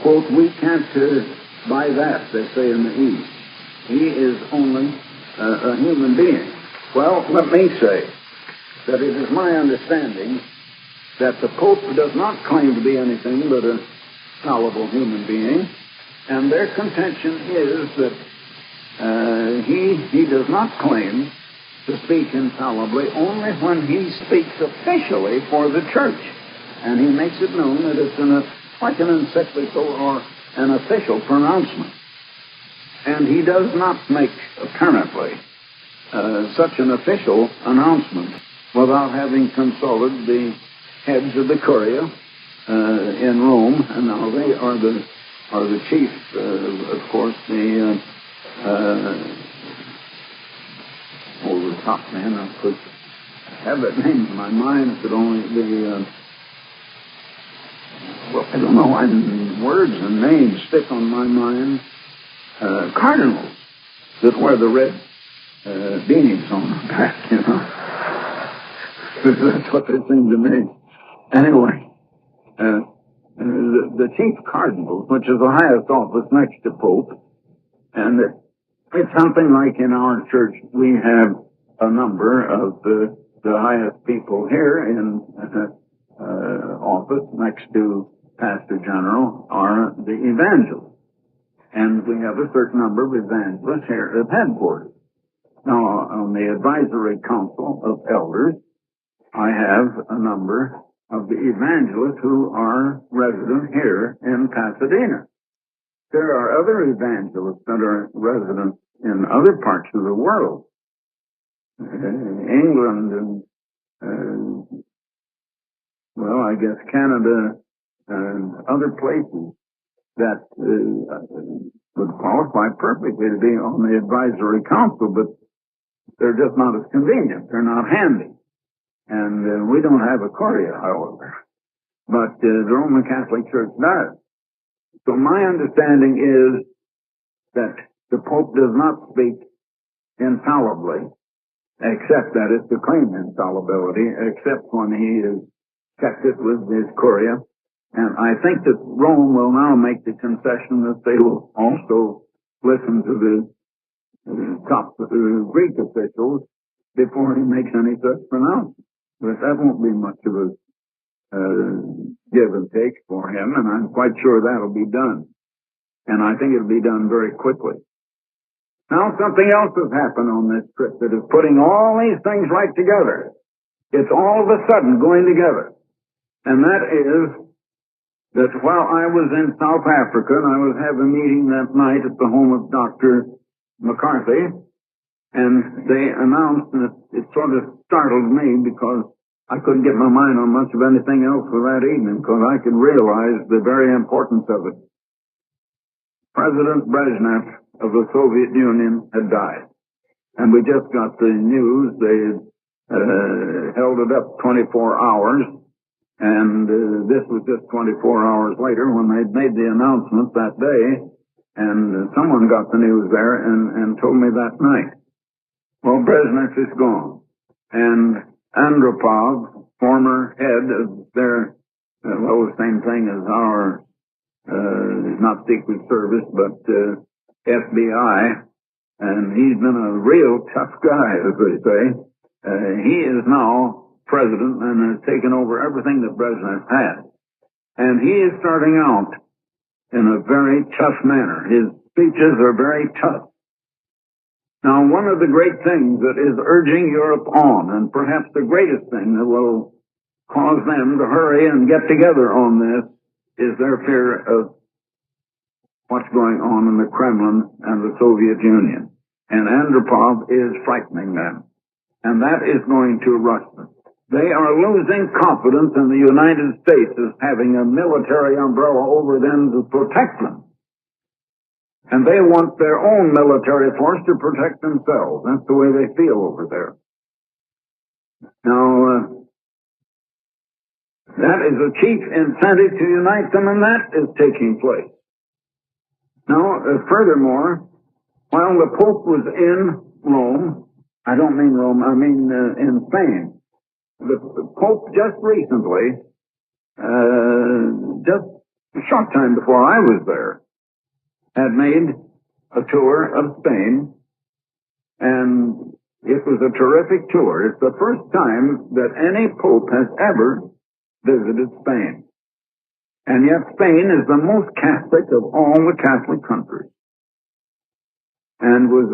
Quote, we can't buy that, they say in the East. He is only a human being. Well, let me say that it is my understanding that the Pope does not claim to be anything but a fallible human being, and their contention is that he does not claim to speak infallibly only when he speaks officially for the church. And he makes it known that it's like an encyclical or an official pronouncement. And he does not make, apparently, such an official announcement without having consulted the heads of the Curia in Rome, and now they are the chief, of course, the top man. I could have that name in my mind if it only well, I don't know why words and names stick on my mind. Cardinals that wear the red beanies on their back, you know. That's what they seem to me. Anyway, the chief cardinal, which is the highest office next to Pope, and it's something like in our church we have a number of the highest people here in office next to Pastor General are the evangelists. And we have a certain number of evangelists here at headquarters. Now, on the advisory council of elders, I have a number of the evangelists who are resident here in in Pasadena. There are other evangelists that are resident in other parts of the world, England and, well, I guess Canada and other places that would qualify perfectly to be on the advisory council, but they're just not as convenient. They're not handy. And we don't have a Korea, however. But the Roman Catholic Church does. So my understanding is that the Pope does not speak infallibly, except that is to claim infallibility, except when he is checked it with his Korea. And I think that Rome will now make the concession that they will also listen to the top Greek officials before he makes any such pronouncement. But that won't be much of a give and take for him, and I'm quite sure that'll be done. And I think it'll be done very quickly. Now, something else has happened on this trip that is putting all these things right together. It's all of a sudden going together. And that is that while I was in South Africa and I was having a meeting that night at the home of Dr. McCarthy, and they announced, and it sort of startled me because I couldn't get my mind on much of anything else for that evening because I could realize the very importance of it. President Brezhnev of the Soviet Union had died. And we just got the news. They held it up 24 hours. And this was just 24 hours later when they'd made the announcement that day. And someone got the news there and told me that night. Well, Brezhnev is gone. And Andropov, former head of their, well, the same thing as our, not Secret Service, but FBI, and he's been a real tough guy, as they say. He is now president and has taken over everything that Brezhnev had. And he is starting out in a very tough manner. His speeches are very tough. Now, one of the great things that is urging Europe on, and perhaps the greatest thing that will cause them to hurry and get together on this, is their fear of what's going on in the Kremlin and the Soviet Union. And Andropov is frightening them. And that is going to rush them. They are losing confidence in the United States as having a military umbrella over them to protect them. And they want their own military force to protect themselves. That's the way they feel over there. Now, that is a chief incentive to unite them, and that is taking place. Now, furthermore, while the Pope was in Rome, I don't mean Rome, I mean in Spain, the Pope just recently, just a short time before I was there, had made a tour of Spain, and it was a terrific tour. It's the first time that any Pope has ever visited Spain. And yet Spain is the most Catholic of all the Catholic countries. And was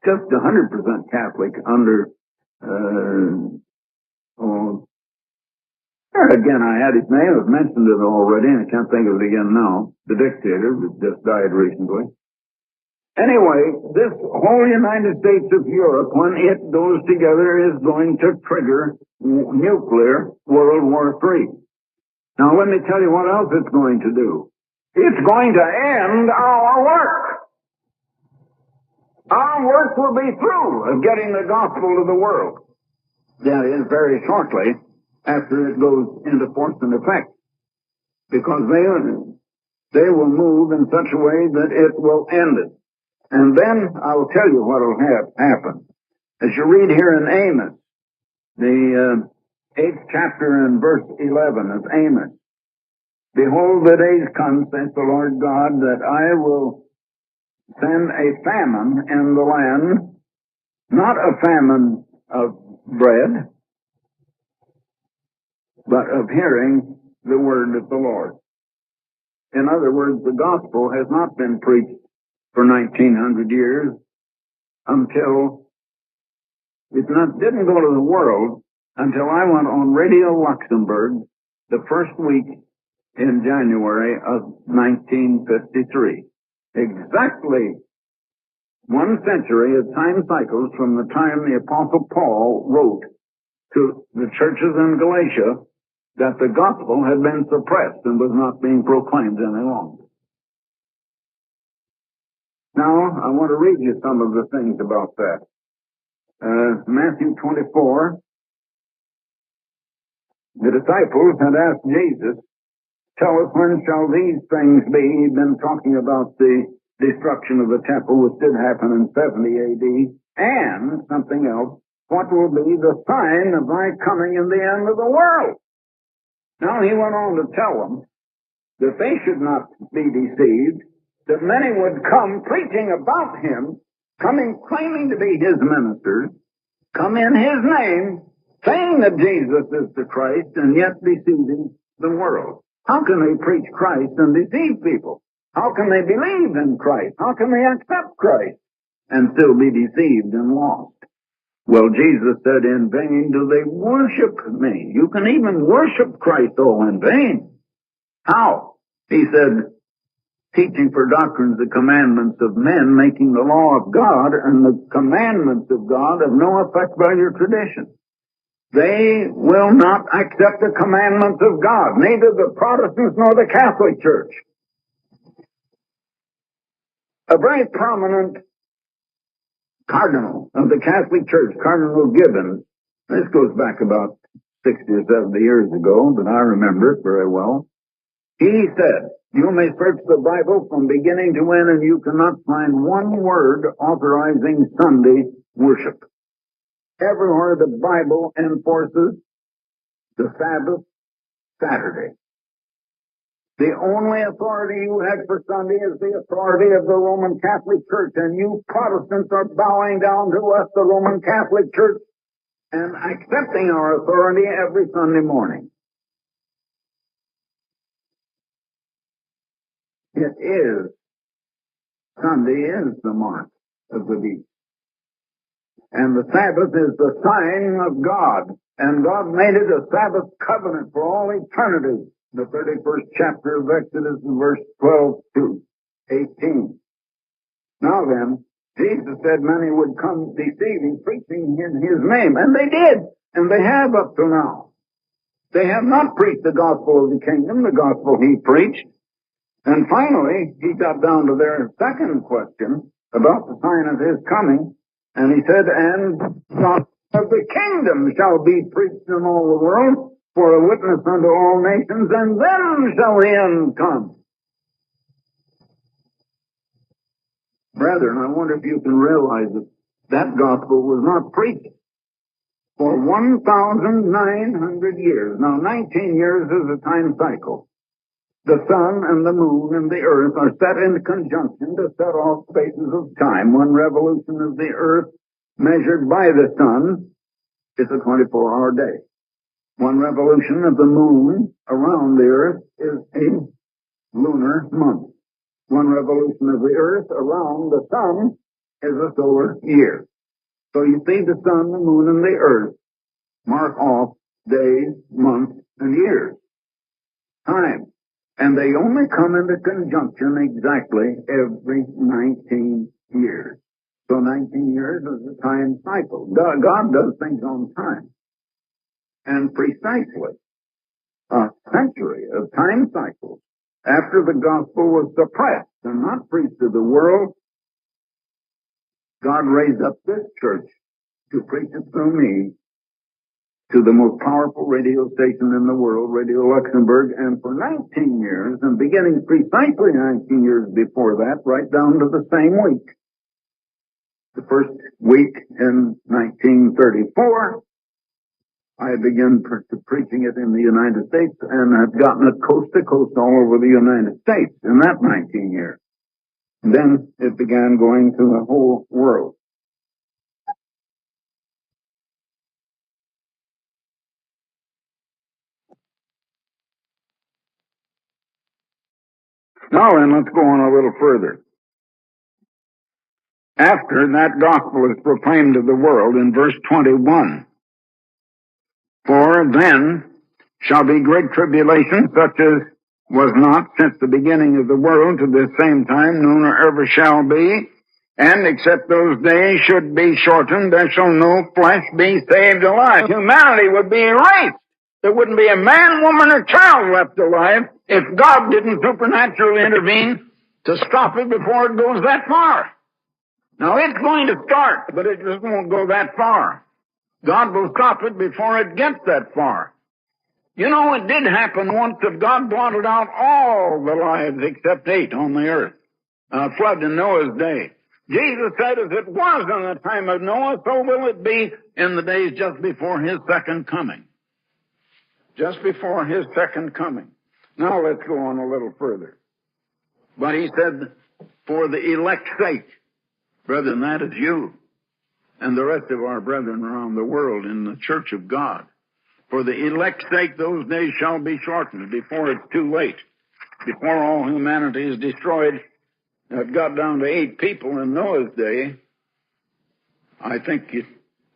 just 100% Catholic under, again, I had his name, I've mentioned it already, and I can't think of it again now, the dictator that just died recently. Anyway, this whole United States of Europe, when it goes together, is going to trigger nuclear World War III. Now, let me tell you what else it's going to do. It's going to end our work. Our work will be through of getting the gospel to the world. That is, very shortly after it goes into force and effect. Because they will move in such a way that it will end it. And then I'll tell you what will happen. As you read here in Amos, the 8th chapter and verse 11 of Amos, behold, the days come, says the Lord God, that I will send a famine in the land, not a famine of bread, but of hearing the word of the Lord. In other words, the gospel has not been preached for 1900 years until it didn't go to the world until I went on Radio Luxembourg the first week in January of 1953. Exactly 1 century of time cycles from the time the Apostle Paul wrote to the churches in Galatia that the gospel had been suppressed and was not being proclaimed any longer. Now, I want to read you some of the things about that. Matthew 24, the disciples had asked Jesus, "Tell us, when shall these things be?" He'd been talking about the destruction of the temple, which did happen in 70 AD, and something else. What will be the sign of thy coming in the end of the world? Now he went on to tell them that they should not be deceived, that many would come preaching about him, coming claiming to be his ministers, come in his name, saying that Jesus is the Christ, and yet deceiving the world. How can they preach Christ and deceive people? How can they believe in Christ? How can they accept Christ and still be deceived and lost? Well, Jesus said, "In vain do they worship me." You can even worship Christ all in vain. How? He said, "Teaching for doctrines the commandments of men, making the law of God and the commandments of God of no effect by your tradition." They will not accept the commandments of God, neither the Protestants nor the Catholic Church. A very prominent cardinal of the Catholic Church, Cardinal Gibbons, this goes back about 60 or 70 years ago, but I remember it very well. He said, "You may search the Bible from beginning to end, and you cannot find one word authorizing Sunday worship. Everywhere the Bible enforces the Sabbath Saturday. The only authority you have for Sunday is the authority of the Roman Catholic Church, and you Protestants are bowing down to us, the Roman Catholic Church, and accepting our authority every Sunday morning." It is, Sunday is the mark of the beast. And the Sabbath is the sign of God. And God made it a Sabbath covenant for all eternity. The 31st chapter of Exodus, verse 12 to 18. Now then, Jesus said many would come deceiving, preaching in his name. And they did. And they have up to now. They have not preached the gospel of the kingdom, the gospel he preached. And finally, he got down to their second question about the sign of his coming. And he said, "And the of the kingdom shall be preached in all the world for a witness unto all nations, and then shall the end come." Brethren, I wonder if you can realize that that gospel was not preached for 1,900 years. Now, 19 years is a time cycle. The sun and the moon and the earth are set in conjunction to set off spaces of time. One revolution of the earth measured by the sun is a 24-hour day. One revolution of the moon around the earth is a lunar month. One revolution of the earth around the sun is a solar year. So you see, the sun, the moon, and the earth mark off days, months, and years. Time. And they only come into conjunction exactly every 19 years. So 19 years is a time cycle. God does things on time. And precisely a century of time cycles after the gospel was suppressed and not preached to the world, God raised up this church to preach it through me to the most powerful radio station in the world, Radio Luxembourg, and for 19 years, and beginning precisely 19 years before that, right down to the same week. The first week in 1934, I began preaching it in the United States, and have gotten it coast to coast all over the United States in that 19 years. And then it began going to the whole world. Now then, let's go on a little further. After that gospel is proclaimed to the world in verse 21, "For then shall be great tribulation, such as was not since the beginning of the world to this same time, no nor ever shall be. And except those days should be shortened, there shall no flesh be saved alive. Humanity would be erased. There wouldn't be a man, woman, or child left alive if God didn't supernaturally intervene to stop it before it goes that far. Now, it's going to start, but it just won't go that far. God will stop it before it gets that far. You know, it did happen once that God blotted out all the lives except 8 on the earth. A flood in Noah's day. Jesus said, as it was in the time of Noah, so will it be in the days just before his second coming. Just before his second coming. Now let's go on a little further. But he said, for the elect's sake, brethren, that is you and the rest of our brethren around the world in the church of God. For the elect's sake, those days shall be shortened before it's too late. Before all humanity is destroyed. It got down to 8 people in Noah's day. I think it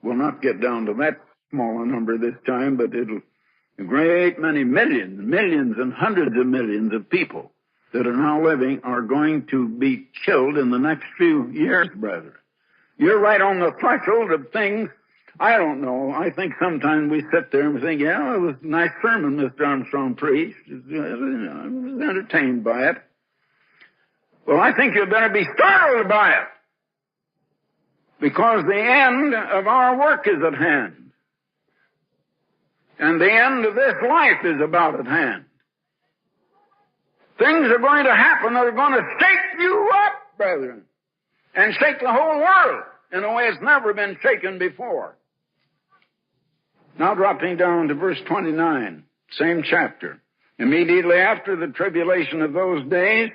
will not get down to that small a number this time, but it'll a great many millions and hundreds of millions of people that are now living are going to be killed in the next few years, brethren. You're right on the threshold of things. I don't know. I think sometimes we sit there and think, yeah, it was a nice sermon Mr. Armstrong preached. I was entertained by it. Well, I think you better be startled by it, because the end of our work is at hand. And the end of this life is about at hand. Things are going to happen that are going to shake you up, brethren, and shake the whole world in a way it's never been shaken before. Now dropping down to verse 29, same chapter. Immediately after the tribulation of those days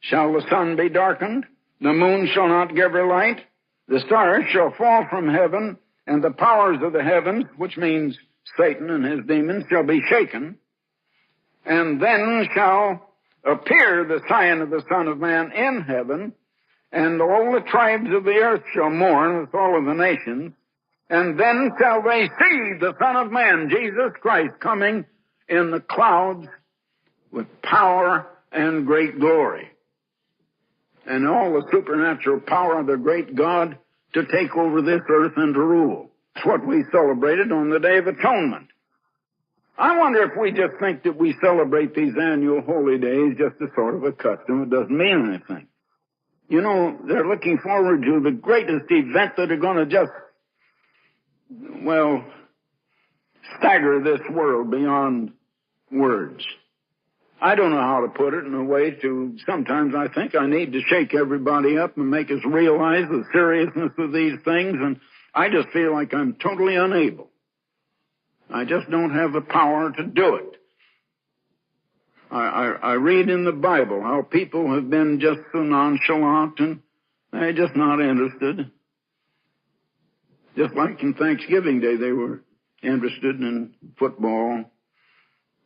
shall the sun be darkened, the moon shall not give her light, the stars shall fall from heaven, and the powers of the heavens, which means Satan and his demons, shall be shaken. And then shall appear the sign of the Son of Man in heaven, and all the tribes of the earth shall mourn with all of the nations. And then shall they see the Son of Man, Jesus Christ, coming in the clouds with power and great glory. And all the supernatural power of the great God to take over this earth and to rule. That's what we celebrated on the Day of Atonement. I wonder if we just think that we celebrate these annual holy days just as sort of a custom. It doesn't mean anything. You know, they're looking forward to the greatest event that are going to just, well, stagger this world beyond words. I don't know how to put it in a way to, sometimes I think I need to shake everybody up and make us realize the seriousness of these things, and I just feel like I'm totally unable. I just don't have the power to do it. I read in the Bible how people have been just so nonchalant and they're just not interested. Just like in Thanksgiving Day, they were interested in football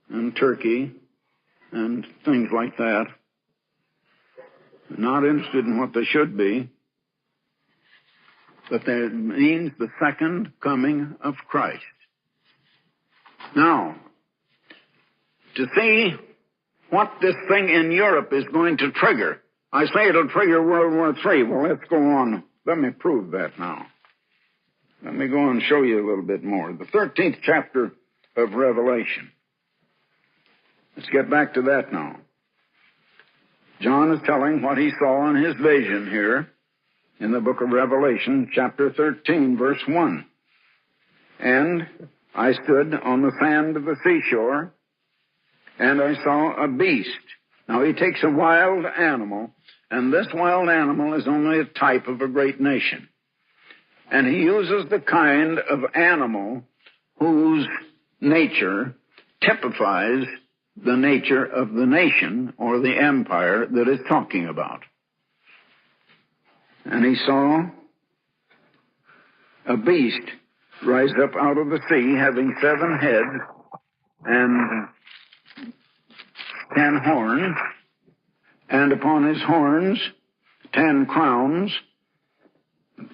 and turkey and things like that. Not interested in what they should be. But that means the second coming of Christ. Now, to see what this thing in Europe is going to trigger, I say it'll trigger World War III. Well, let's go on. Let me prove that now. Let me go on and show you a little bit more. The 13th chapter of Revelation. Let's get back to that now. John is telling what he saw in his vision here in the book of Revelation, chapter 13, verse 1. And I stood on the sand of the seashore, and I saw a beast. Now he takes a wild animal, and this wild animal is only a type of a great nation. And he uses the kind of animal whose nature typifies the nature of the nation or the empire that it's talking about. And he saw a beast rise up out of the sea, having 7 heads and 10 horns, and upon his horns 10 crowns.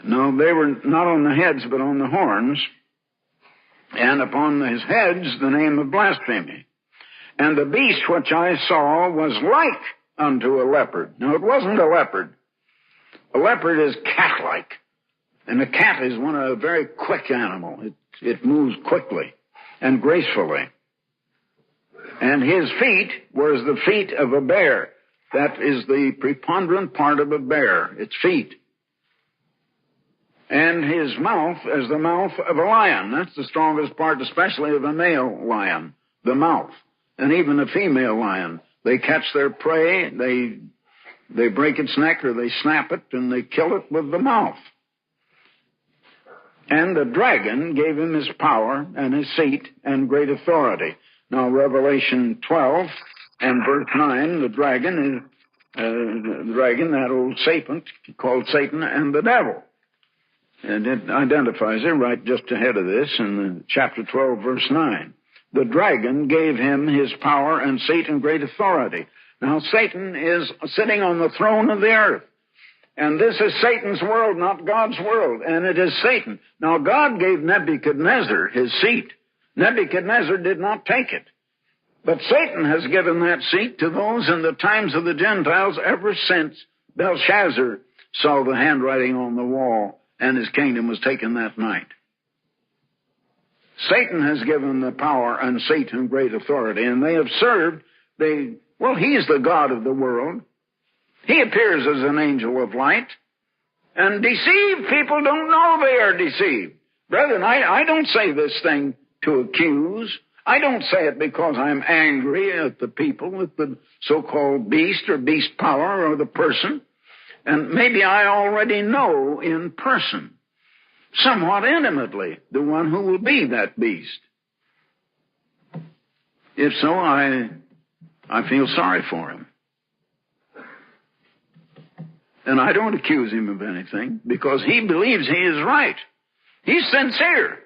No, they were not on the heads, but on the horns, and upon his heads the name of blasphemy. And the beast which I saw was like unto a leopard. Now, it wasn't a leopard. A leopard is cat-like. And a cat is a very quick animal. It moves quickly and gracefully. And his feet were as the feet of a bear. That is the preponderant part of a bear, its feet. And his mouth as the mouth of a lion. That's the strongest part, especially of a male lion, the mouth. And even a female lion. They catch their prey, they break its neck or they snap it, and they kill it with the mouth. And the dragon gave him his power and his seat and great authority. Now, Revelation 12 and verse 9, the dragon is that old serpent called Satan and the devil. And it identifies it right just ahead of this in chapter 12, verse 9. The dragon gave him his power and seat and great authority. Now, Satan is sitting on the throne of the earth. And this is Satan's world, not God's world. And it is Satan. Now, God gave Nebuchadnezzar his seat. Nebuchadnezzar did not take it. But Satan has given that seat to those in the times of the Gentiles ever since Belshazzar saw the handwriting on the wall and his kingdom was taken that night. Satan has given the power and seat and great authority, and they have served he's the God of the world. He appears as an angel of light. And deceived people don't know they are deceived. Brethren, I don't say this thing to accuse. I don't say it because I'm angry at the people, with the so-called beast or beast power or the person. And maybe I already know in person, somewhat intimately, the one who will be that beast. If so, I feel sorry for him. And I don't accuse him of anything because he believes he is right. He's sincere.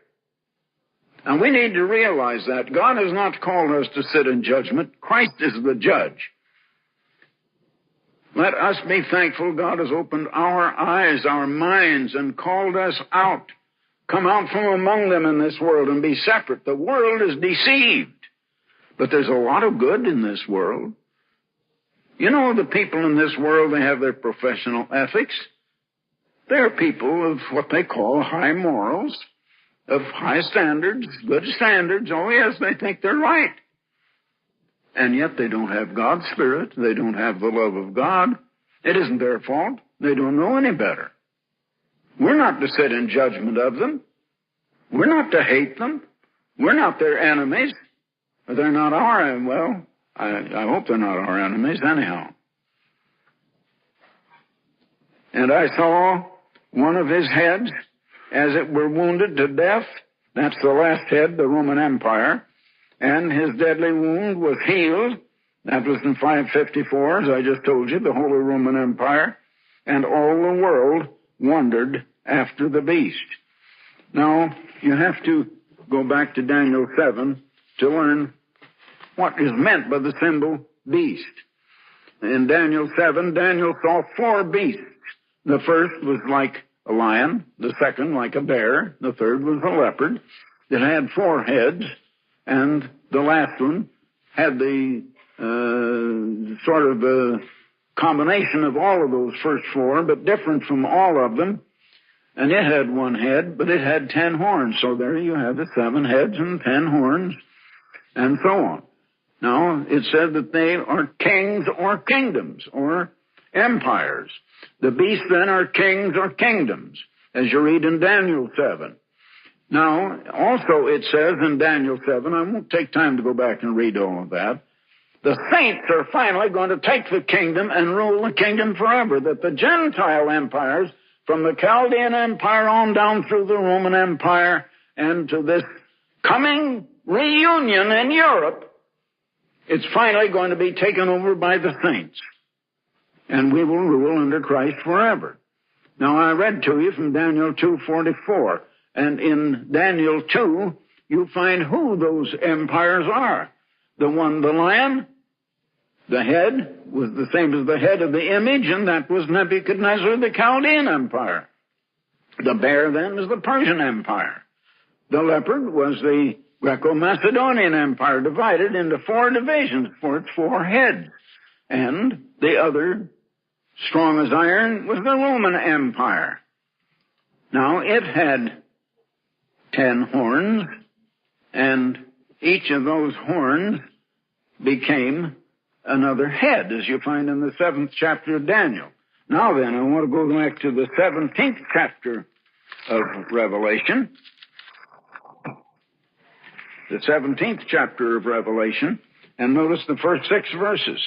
And we need to realize that God has not called us to sit in judgment. Christ is the judge. Let us be thankful God has opened our eyes, our minds, and called us out. Come out from among them in this world and be separate. The world is deceived. But there's a lot of good in this world. You know, the people in this world, they have their professional ethics. They're people of what they call high morals, of high standards, good standards. Oh, yes, they think they're right. And yet they don't have God's Spirit. They don't have the love of God. It isn't their fault. They don't know any better. We're not to sit in judgment of them. We're not to hate them. We're not their enemies. They're not our, well, I hope they're not our enemies anyhow. And I saw one of his heads, as it were wounded to death. That's the last head, the Roman Empire. And his deadly wound was healed. That was in 554, as I just told you, the Holy Roman Empire. And all the world wondered after the beast. Now, you have to go back to Daniel 7 to learn what is meant by the symbol beast. In Daniel 7, Daniel saw 4 beasts. The first was like a lion, the second like a bear, the third was a leopard. It had 4 heads, and the last one had the sort of a combination of all of those first 4, but different from all of them. And it had 1 head, but it had 10 horns. So there you have the 7 heads and 10 horns, and so on. Now, it said that they are kings or kingdoms or empires. The beasts then are kings or kingdoms, as you read in Daniel 7. Now, also it says in Daniel 7, I won't take time to go back and read all of that, the saints are finally going to take the kingdom and rule the kingdom forever, that the Gentile empires, from the Chaldean Empire on down through the Roman Empire and to this coming reunion in Europe, it's finally going to be taken over by the saints. And we will rule under Christ forever. Now, I read to you from Daniel 2:44. And in Daniel 2, you find who those empires are. The one, the lion, the head was the same as the head of the image, and that was Nebuchadnezzar, the Chaldean Empire. The bear then was the Persian Empire. The leopard was Greco-Macedonian Empire, divided into 4 divisions for its 4 heads. And the other, strong as iron, was the Roman Empire. Now, it had 10 horns, and each of those horns became another head, as you find in the 7th chapter of Daniel. Now then, I want to go back to the 17th chapter of Revelation. The 17th chapter of Revelation, and notice the first 6 verses.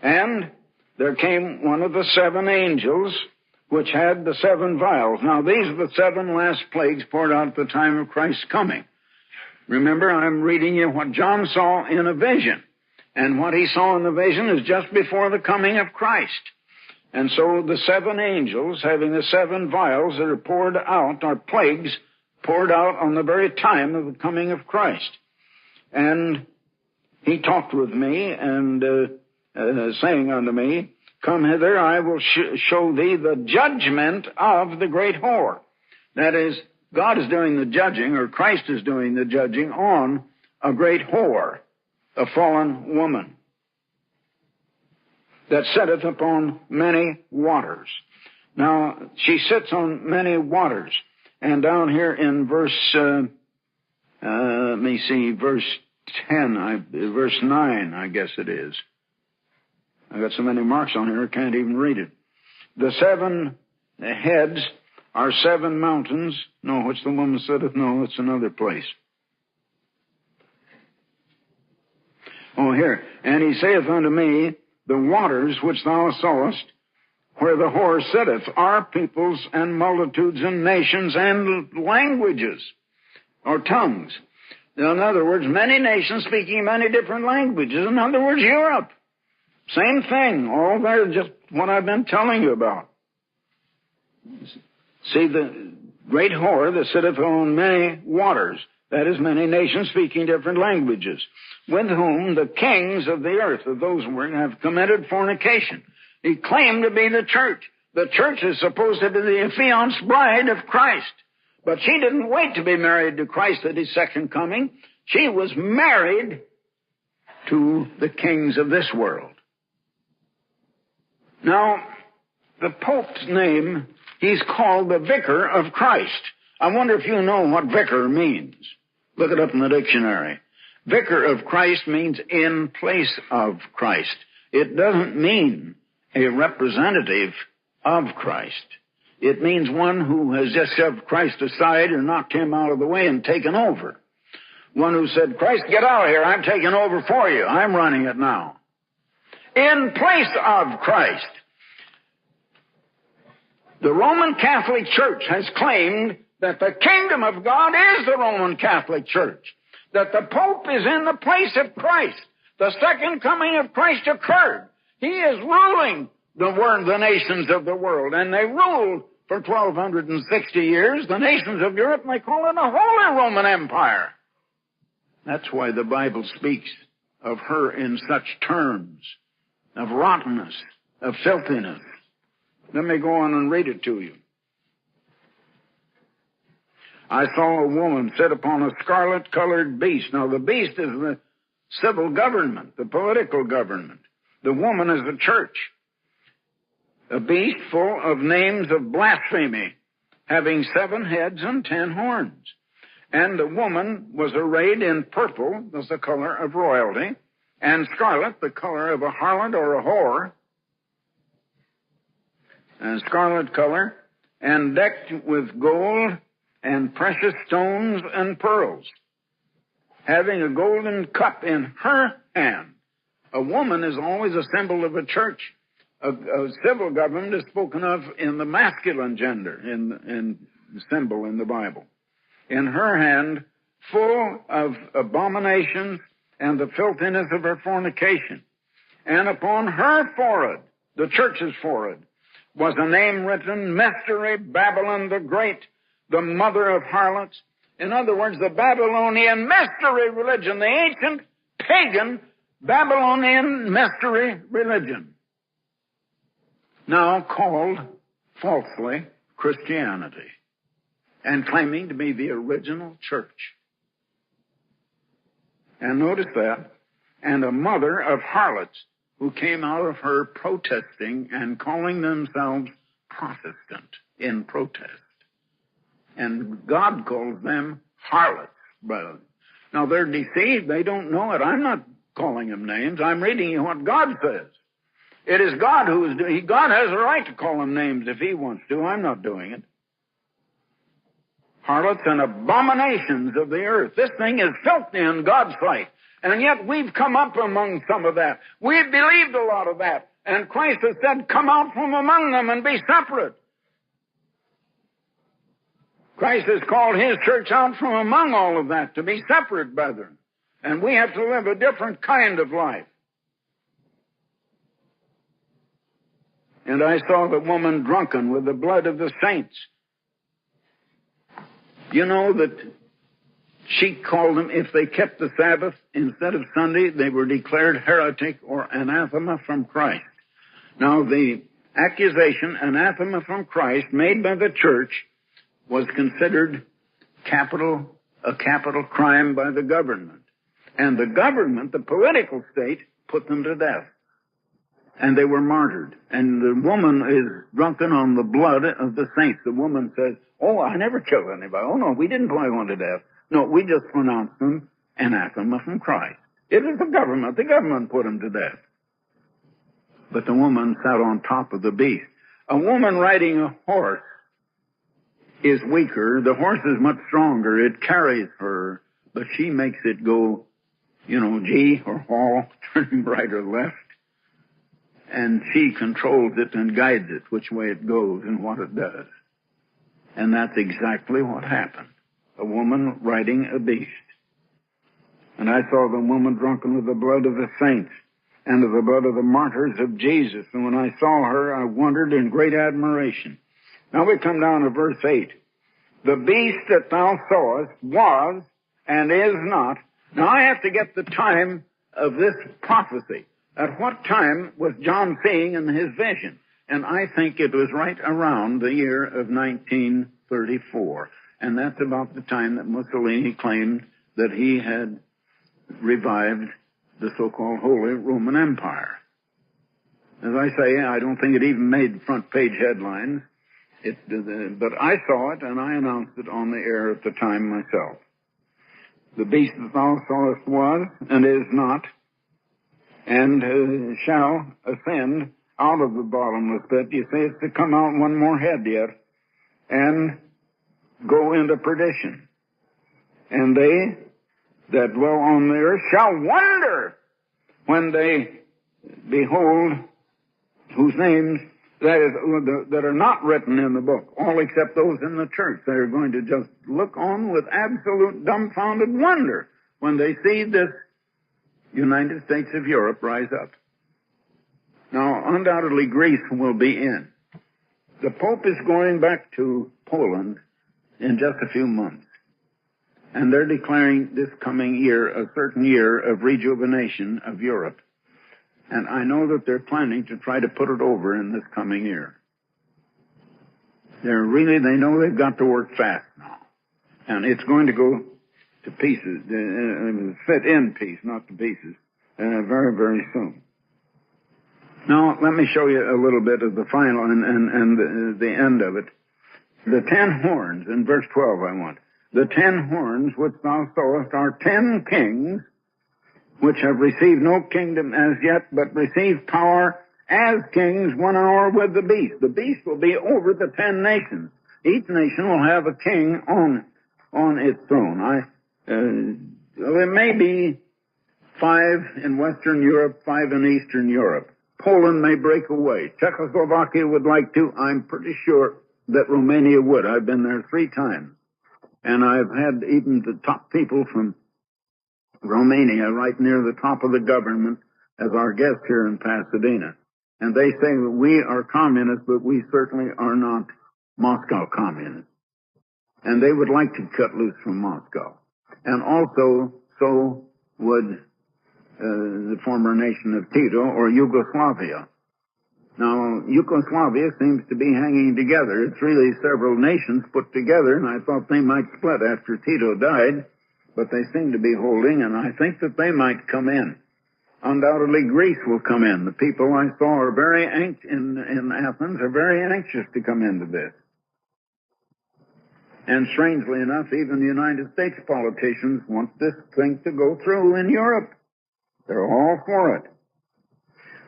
And there came one of the 7 angels, which had the 7 vials. Now, these are the 7 last plagues poured out at the time of Christ's coming. Remember, I'm reading you what John saw in a vision. And what he saw in the vision is just before the coming of Christ. And so the 7 angels, having the 7 vials that are poured out, are plagues poured out on the very time of the coming of Christ. And he talked with me and saying unto me, Come hither, I will show thee the judgment of the great whore. That is, God is doing the judging, or Christ is doing the judging on a great whore, a fallen woman, that sitteth upon many waters. Now, she sits on many waters. And down here in verse 10, verse 9, I guess it is. I got so many marks on here, I can't even read it. The 7 heads are 7 mountains. No, which the woman sitteth? No, it's another place. Oh, here. And he saith unto me, The waters which thou sawest, where the whore sitteth, are peoples and multitudes and nations and languages, or tongues. In other words, many nations speaking many different languages. In other words, Europe. Same thing. All there, just what I've been telling you about. See, the great whore that sitteth on many waters, that is, many nations speaking different languages, with whom the kings of the earth, of those words, have committed fornication. He claimed to be the church. The church is supposed to be the affianced bride of Christ. But she didn't wait to be married to Christ at his second coming. She was married to the kings of this world. Now, the Pope's name, he's called the Vicar of Christ. I wonder if you know what vicar means. Look it up in the dictionary. Vicar of Christ means in place of Christ. It doesn't mean a representative of Christ. It means one who has just shoved Christ aside and knocked him out of the way and taken over. One who said, Christ, get out of here. I'm taking over for you. I'm running it now. In place of Christ. The Roman Catholic Church has claimed that the kingdom of God is the Roman Catholic Church. That the Pope is in the place of Christ. The second coming of Christ occurred. He is ruling the nations of the world. And they ruled for 1,260 years, the nations of Europe, and they call it a Holy Roman Empire. That's why the Bible speaks of her in such terms, of rottenness, of filthiness. Let me go on and read it to you. I saw a woman sit upon a scarlet-colored beast. Now, the beast is the civil government, the political government. The woman is the church. A beast full of names of blasphemy, having 7 heads and 10 horns. And the woman was arrayed in purple, that's the color of royalty, and scarlet, the color of a harlot or a whore, and scarlet color, and decked with gold and precious stones and pearls, having a golden cup in her hand. A woman is always a symbol of a church. A civil government is spoken of in the masculine gender, in the symbol in the Bible. In her hand, full of abominations and the filthiness of her fornication. And upon her forehead, the church's forehead, was a name written, Mystery Babylon the Great, the mother of harlots. In other words, the Babylonian mystery religion, the ancient pagan Babylonian mystery religion, now called falsely Christianity, and claiming to be the original church. And notice that. And a mother of harlots who came out of her protesting and calling themselves Protestant in protest. And God calls them harlots, brethren. Now they're deceived. They don't know it. I'm not calling them names. I'm reading you what God says. It is God who is doing. God has a right to call them names if He wants to. I'm not doing it. Harlots and abominations of the earth. This thing is filthy in God's sight. And yet we've come up among some of that. We've believed a lot of that. And Christ has said, come out from among them and be separate. Christ has called His church out from among all of that to be separate, brethren. And we have to live a different kind of life. And I saw the woman drunken with the blood of the saints. You know that she called them, if they kept the Sabbath instead of Sunday, they were declared heretic or anathema from Christ. Now, the accusation, anathema from Christ, made by the church was considered a capital crime by the government. And the government, the political state, put them to death. And they were martyred. And the woman is drunken on the blood of the saints. The woman says, oh, I never killed anybody. Oh, no, we didn't put anyone to death. No, we just pronounced them anathema from Christ. It is the government. The government put them to death. But the woman sat on top of the beast. A woman riding a horse is weaker. The horse is much stronger. It carries her, but she makes it go, G or haul, turning right or left. And she controls it and guides it, which way it goes and what it does. And that's exactly what happened. A woman riding a beast. And I saw the woman drunken with the blood of the saints and of the blood of the martyrs of Jesus. And when I saw her, I wondered in great admiration. Now we come down to verse 8. The beast that thou sawest was and is not. Now I have to get the time of this prophecy. At what time was John seeing in his vision? And I think it was right around the year of 1934. And that's about the time that Mussolini claimed that he had revived the so-called Holy Roman Empire. As I say, I don't think it even made front page headlines. But I saw it and I announced it on the air at the time myself. The beast that thou sawest was and is not, and shall ascend out of the bottomless pit. You say it's to come out one more head yet, and go into perdition. And they that dwell on the earth shall wonder when they behold whose names that are not written in the book, all except those in the church. They are going to just look on with absolute dumbfounded wonder when they see this United States of Europe rise up. Now, undoubtedly, Greece will be in. The Pope is going back to Poland in just a few months. And they're declaring this coming year a certain year of rejuvenation of Europe. And I know that they're planning to try to put it over in this coming year. They know they've got to work fast now. And it's going to go to pieces, fit in piece, not to pieces, very, very soon. Now, let me show you a little bit of the final and the end of it. The 10 horns, in verse 12 I want. The 10 horns which thou sawest are 10 kings, which have received no kingdom as yet, but receive power as kings 1 hour with the beast. The beast will be over the 10 nations. Each nation will have a king on its throne. There may be 5 in Western Europe, 5 in Eastern Europe. Poland may break away. Czechoslovakia would like to. I'm pretty sure that Romania would. I've been there 3 times. And I've had even the top people from Romania right near the top of the government as our guest here in Pasadena. And they say that we are communists, but we certainly are not Moscow communists. And they would like to cut loose from Moscow. And also, so would the former nation of Tito or Yugoslavia. Now, Yugoslavia seems to be hanging together. It's really several nations put together, and I thought they might split after Tito died. but they seem to be holding, and I think that they might come in. Undoubtedly, Greece will come in. The people I saw are very in Athens are very anxious to come into this. And strangely enough, even the United States politicians want this thing to go through in Europe. They're all for it.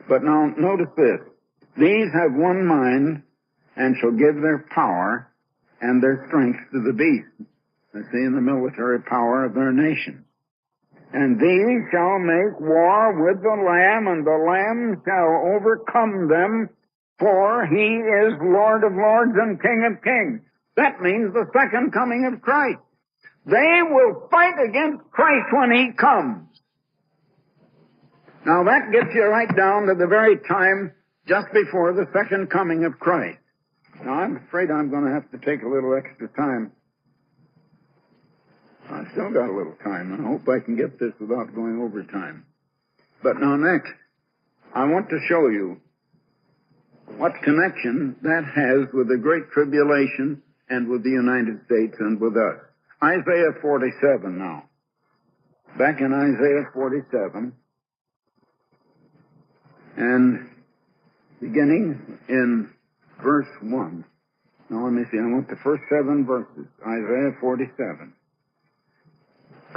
But now, notice this. These have one mind and shall give their power and their strength to the beast. They see in the military power of their nation. And these shall make war with the Lamb, and the Lamb shall overcome them, for he is Lord of lords and King of kings. That means the second coming of Christ. They will fight against Christ when he comes. Now that gets you right down to the very time just before the second coming of Christ. Now I'm afraid I'm going to have to take a little extra time. I've still got a little time, and I hope I can get this without going over time. But now next, I want to show you what connection that has with the Great Tribulation and with the United States and with us. Isaiah 47 now. Back in Isaiah 47, and beginning in verse 1. Now let me see, I want the first 7 verses. Isaiah 47.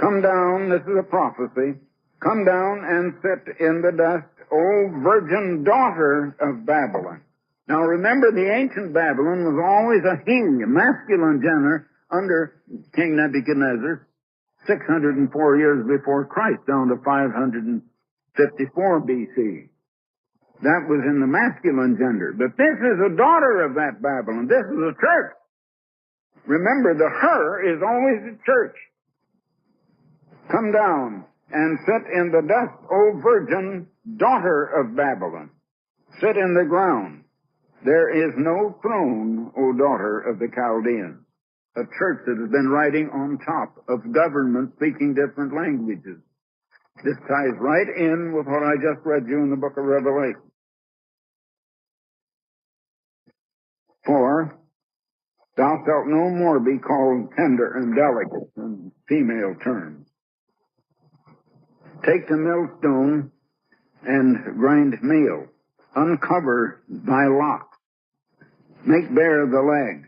Come down, this is a prophecy. Come down and sit in the dust, O virgin daughter of Babylon. Now remember, the ancient Babylon was always a he, a masculine gender, under King Nebuchadnezzar, 604 years before Christ, down to 554 BC. That was in the masculine gender. But this is a daughter of that Babylon. This is a church. Remember, the her is always the church. Come down and sit in the dust, O virgin daughter of Babylon. Sit in the ground. There is no throne, O daughter of the Chaldeans. A church that has been riding on top of government speaking different languages. This ties right in with what I just read you in the book of Revelation. For thou shalt no more be called tender and delicate in female terms. Take the millstone and grind meal. Uncover thy locks. Make bare the leg.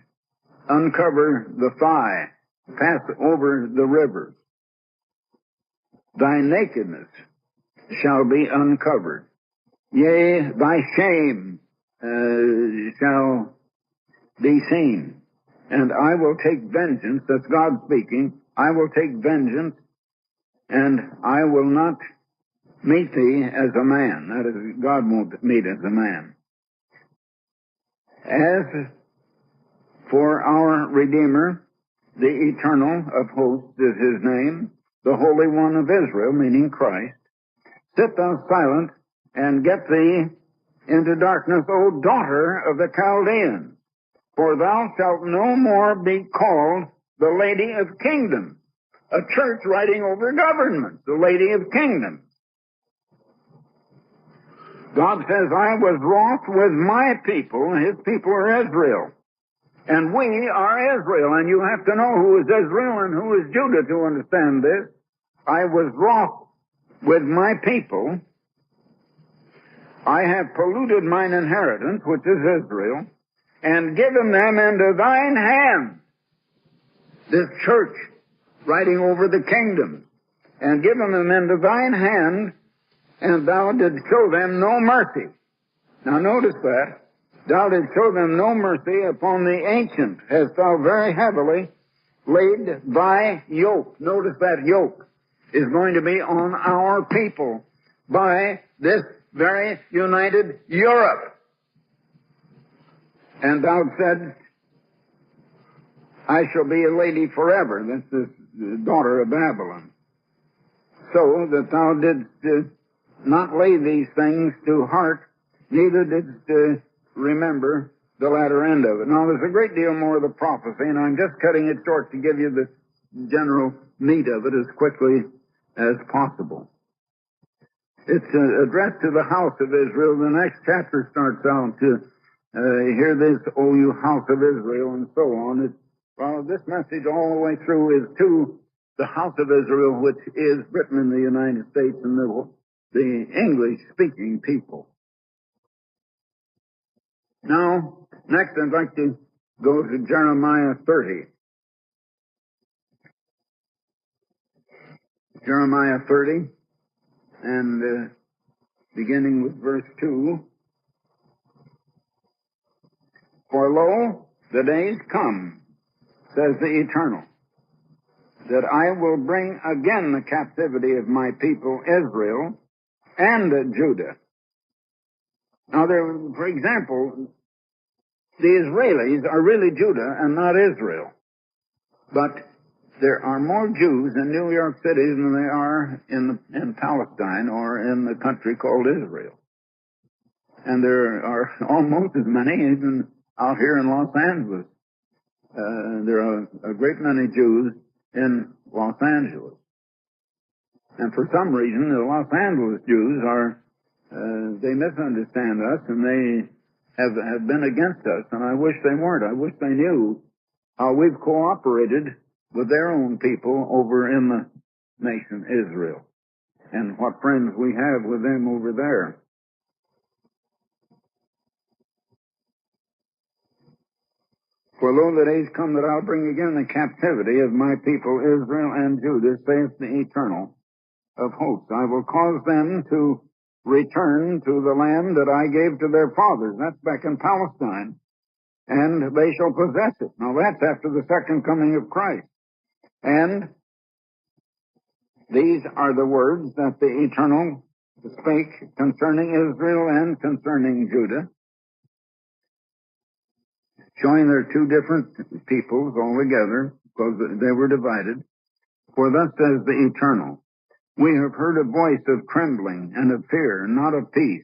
Uncover the thigh. Pass over the rivers. Thy nakedness shall be uncovered. Yea, thy shame shall be seen. And I will take vengeance, that's God speaking, I will take vengeance, and I will not meet thee as a man. That is, God won't meet as a man. As for our Redeemer, the Eternal of hosts is his name, the Holy One of Israel, meaning Christ, sit thou silent and get thee into darkness, O daughter of the Chaldeans, for thou shalt no more be called the Lady of Kingdoms. A church riding over government, the Lady of Kingdoms. God says, I was wroth with my people, and his people are Israel. And we are Israel, and you have to know who is Israel and who is Judah to understand this. I was wroth with my people. I have polluted mine inheritance, which is Israel, and given them into thine hand. This church riding over the kingdom, and given them into thine hand, and thou didst show them no mercy. Now notice that. Thou didst show them no mercy upon the ancient, hast thou very heavily laid thy yoke. Notice that yoke is going to be on our people by this very united Europe. And thou said, I shall be a lady forever. This is the daughter of Babylon. So that thou didst not lay these things to heart, neither didst remember the latter end of it. Now, there's a great deal more of the prophecy, and I'm just cutting it short to give you the general meat of it as quickly as possible. It's addressed to the house of Israel. The next chapter starts out to hear this, O you house of Israel, and so on. Well, this message all the way through is two the house of Israel, which is written in the United States and the English-speaking people. Now, next I'd like to go to Jeremiah 30. Jeremiah 30, and beginning with verse 2. For lo, the days come, says the Eternal, that I will bring again the captivity of my people Israel and Judah. Now, for example, the Israelis are really Judah and not Israel. But there are more Jews in New York City than there are in Palestine or in the country called Israel. And there are almost as many even out here in Los Angeles. There are a great many Jews in Los Angeles. And for some reason, the Los Angeles Jews they misunderstand us, and they have been against us, and I wish they weren't. I wish they knew how we've cooperated with their own people over in the nation Israel, and what friends we have with them over there. For lo, the days come that I'll bring again the captivity of my people Israel and Judah, saith the Eternal of hosts. I will cause them to return to the land that I gave to their fathers. That's back in Palestine. And they shall possess it. Now that's after the second coming of Christ. And these are the words that the Eternal spake concerning Israel and concerning Judah, showing they're two different peoples altogether, because they were divided. For thus says the Eternal, we have heard a voice of trembling and of fear, not of peace.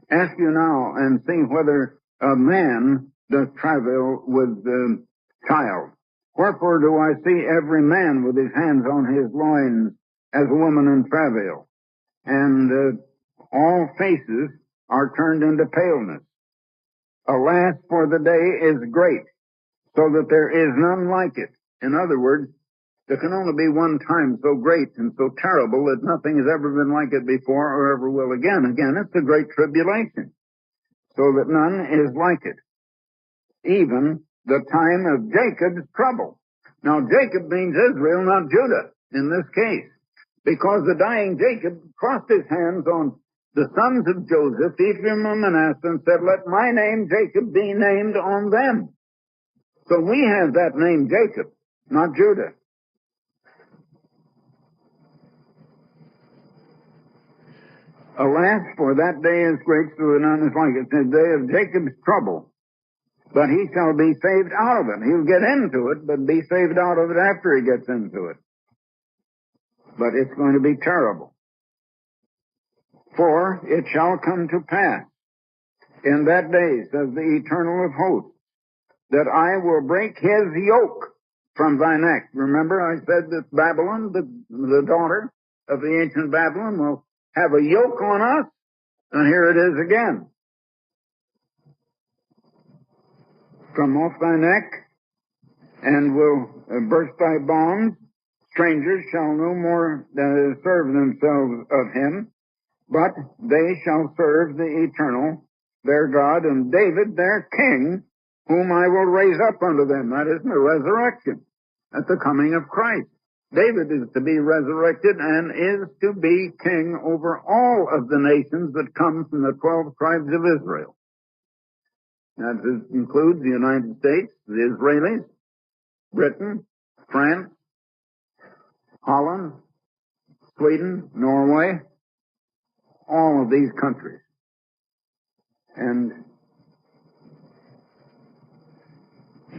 Ask you now and see whether a man doth travail with child. Wherefore do I see every man with his hands on his loins as a woman in travail? And all faces are turned into paleness. Alas, for the day is great, so that there is none like it. In other words, there can only be one time so great and so terrible that nothing has ever been like it before or ever will again. Again, it's the great tribulation, so that none is like it. Even the time of Jacob's trouble. Now, Jacob means Israel, not Judah, in this case, because the dying Jacob crossed his hands on the sons of Joseph, Ephraim and Manasseh, and said, let my name Jacob be named on them. So we have that name Jacob, not Judah. Alas, for that day is great, so that none is like it. The day of Jacob's trouble. But he shall be saved out of it. He'll get into it, but be saved out of it after he gets into it. But it's going to be terrible. For it shall come to pass in that day, says the Eternal of hosts, that I will break his yoke from thy neck. Remember I said that Babylon, the daughter of the ancient Babylon, will have a yoke on us, and here it is again. From off thy neck, and will burst thy bonds. Strangers shall no more serve themselves of him, but they shall serve the Eternal, their God, and David, their king, whom I will raise up unto them. That is the resurrection, at the coming of Christ. David is to be resurrected and is to be king over all of the nations that come from the 12 tribes of Israel. That includes the United States, the Israelis, Britain, France, Holland, Sweden, Norway, all of these countries. And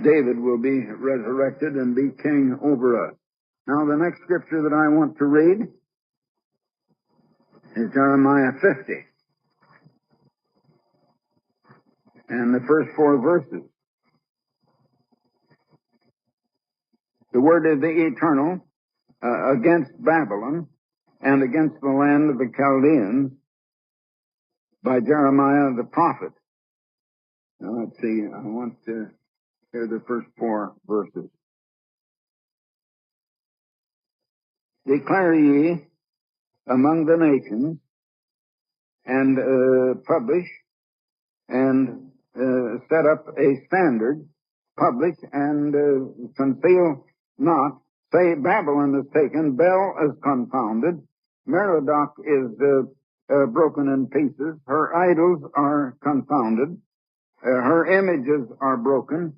David will be resurrected and be king over us. Now, the next scripture that I want to read is Jeremiah 50. And the first 4 verses. The word of the Eternal against Babylon and against the land of the Chaldeans by Jeremiah the prophet. Now, let's see. I want to hear the first 4 verses. declare ye among the nations, and publish and set up a standard, publish and conceal not. Say Babylon is taken, Bel is confounded, Merodach is broken in pieces, her idols are confounded, her images are broken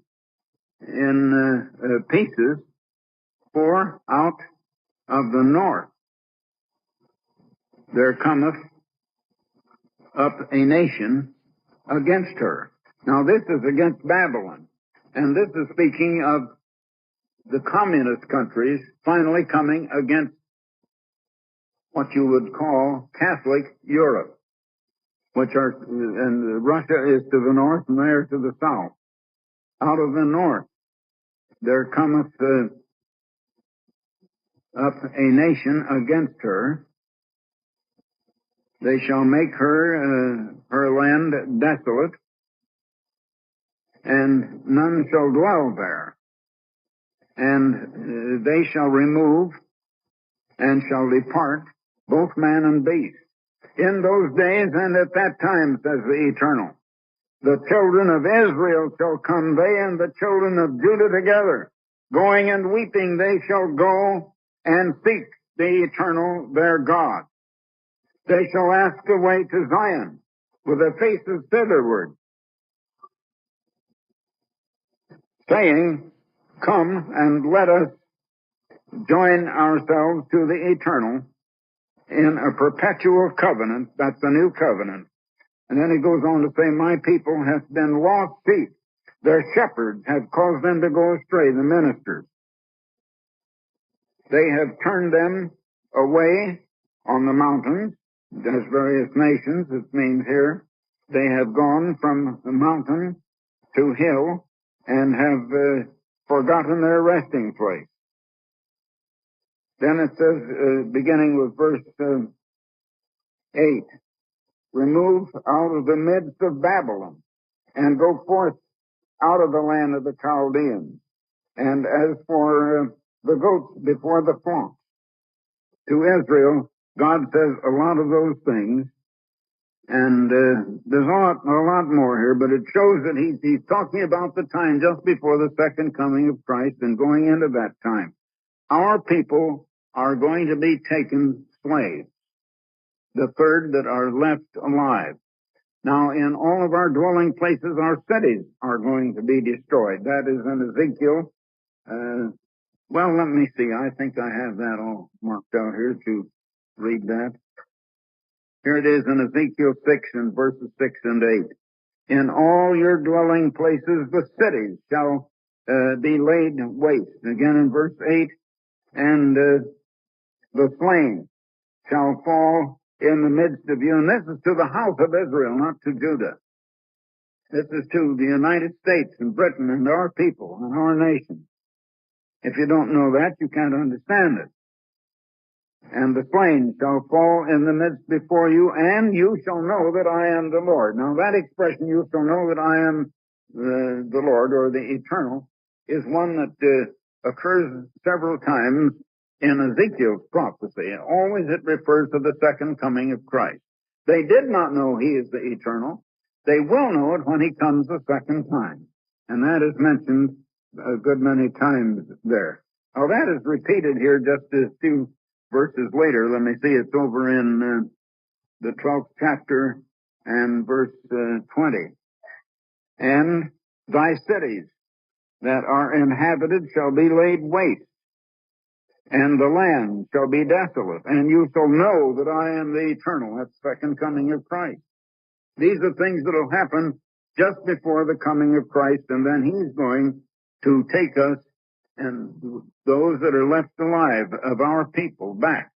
in pieces, for out of the north there cometh up a nation against her. Now this is against Babylon, and this is speaking of the communist countries finally coming against what you would call Catholic Europe, which are, and Russia is to the north and they are to the south. Out of the north there cometh up a nation against her. They shall make her land desolate, and none shall dwell there. And they shall remove and shall depart, both man and beast. In those days and at that time, says the Eternal, the children of Israel shall come, they and the children of Judah together. Going and weeping, they shall go and seek the Eternal their God. They shall ask the way to Zion, with their faces thitherward, saying, come and let us join ourselves to the Eternal in a perpetual covenant. That's the new covenant. And then he goes on to say, my people have been lost sheep. Their shepherds have caused them to go astray, the ministers. They have turned them away on the mountains. There's various nations, it means here. They have gone from mountain to hill and have forgotten their resting place. Then it says, beginning with verse 8, remove out of the midst of Babylon, and go forth out of the land of the Chaldeans. And as for the goats before the flocks, to Israel, God says a lot of those things, and there's a lot more here, but it shows that he's talking about the time just before the second coming of Christ and going into that time. Our people are going to be taken slaves, the third that are left alive. Now, in all of our dwelling places, our cities are going to be destroyed. That is in Ezekiel. Well, let me see. I think I have that all marked out here to read that. Here it is in Ezekiel 6 and verses 6 and 8. In all your dwelling places, the cities shall be laid waste. Again in verse 8, and the slain shall fall in the midst of you. And this is to the house of Israel, not to Judah. This is to the United States and Britain and our people and our nation. If you don't know that, you can't understand it. And the slain shall fall in the midst before you, and you shall know that I am the Lord. Now that expression, you shall know that I am the Lord, or the Eternal, is one that occurs several times in Ezekiel's prophecy. Always it refers to the second coming of Christ. They did not know he is the Eternal. They will know it when he comes the second time. And that is mentioned a good many times there. Now that is repeated here just a few verses later. Let me see, it's over in the 12th chapter and verse 20. And thy cities that are inhabited shall be laid waste, and the land shall be desolate, and you shall know that I am the Eternal. That's the second coming of Christ. These are things that will happen just before the coming of Christ, and then he's going to take us and those that are left alive of our people back.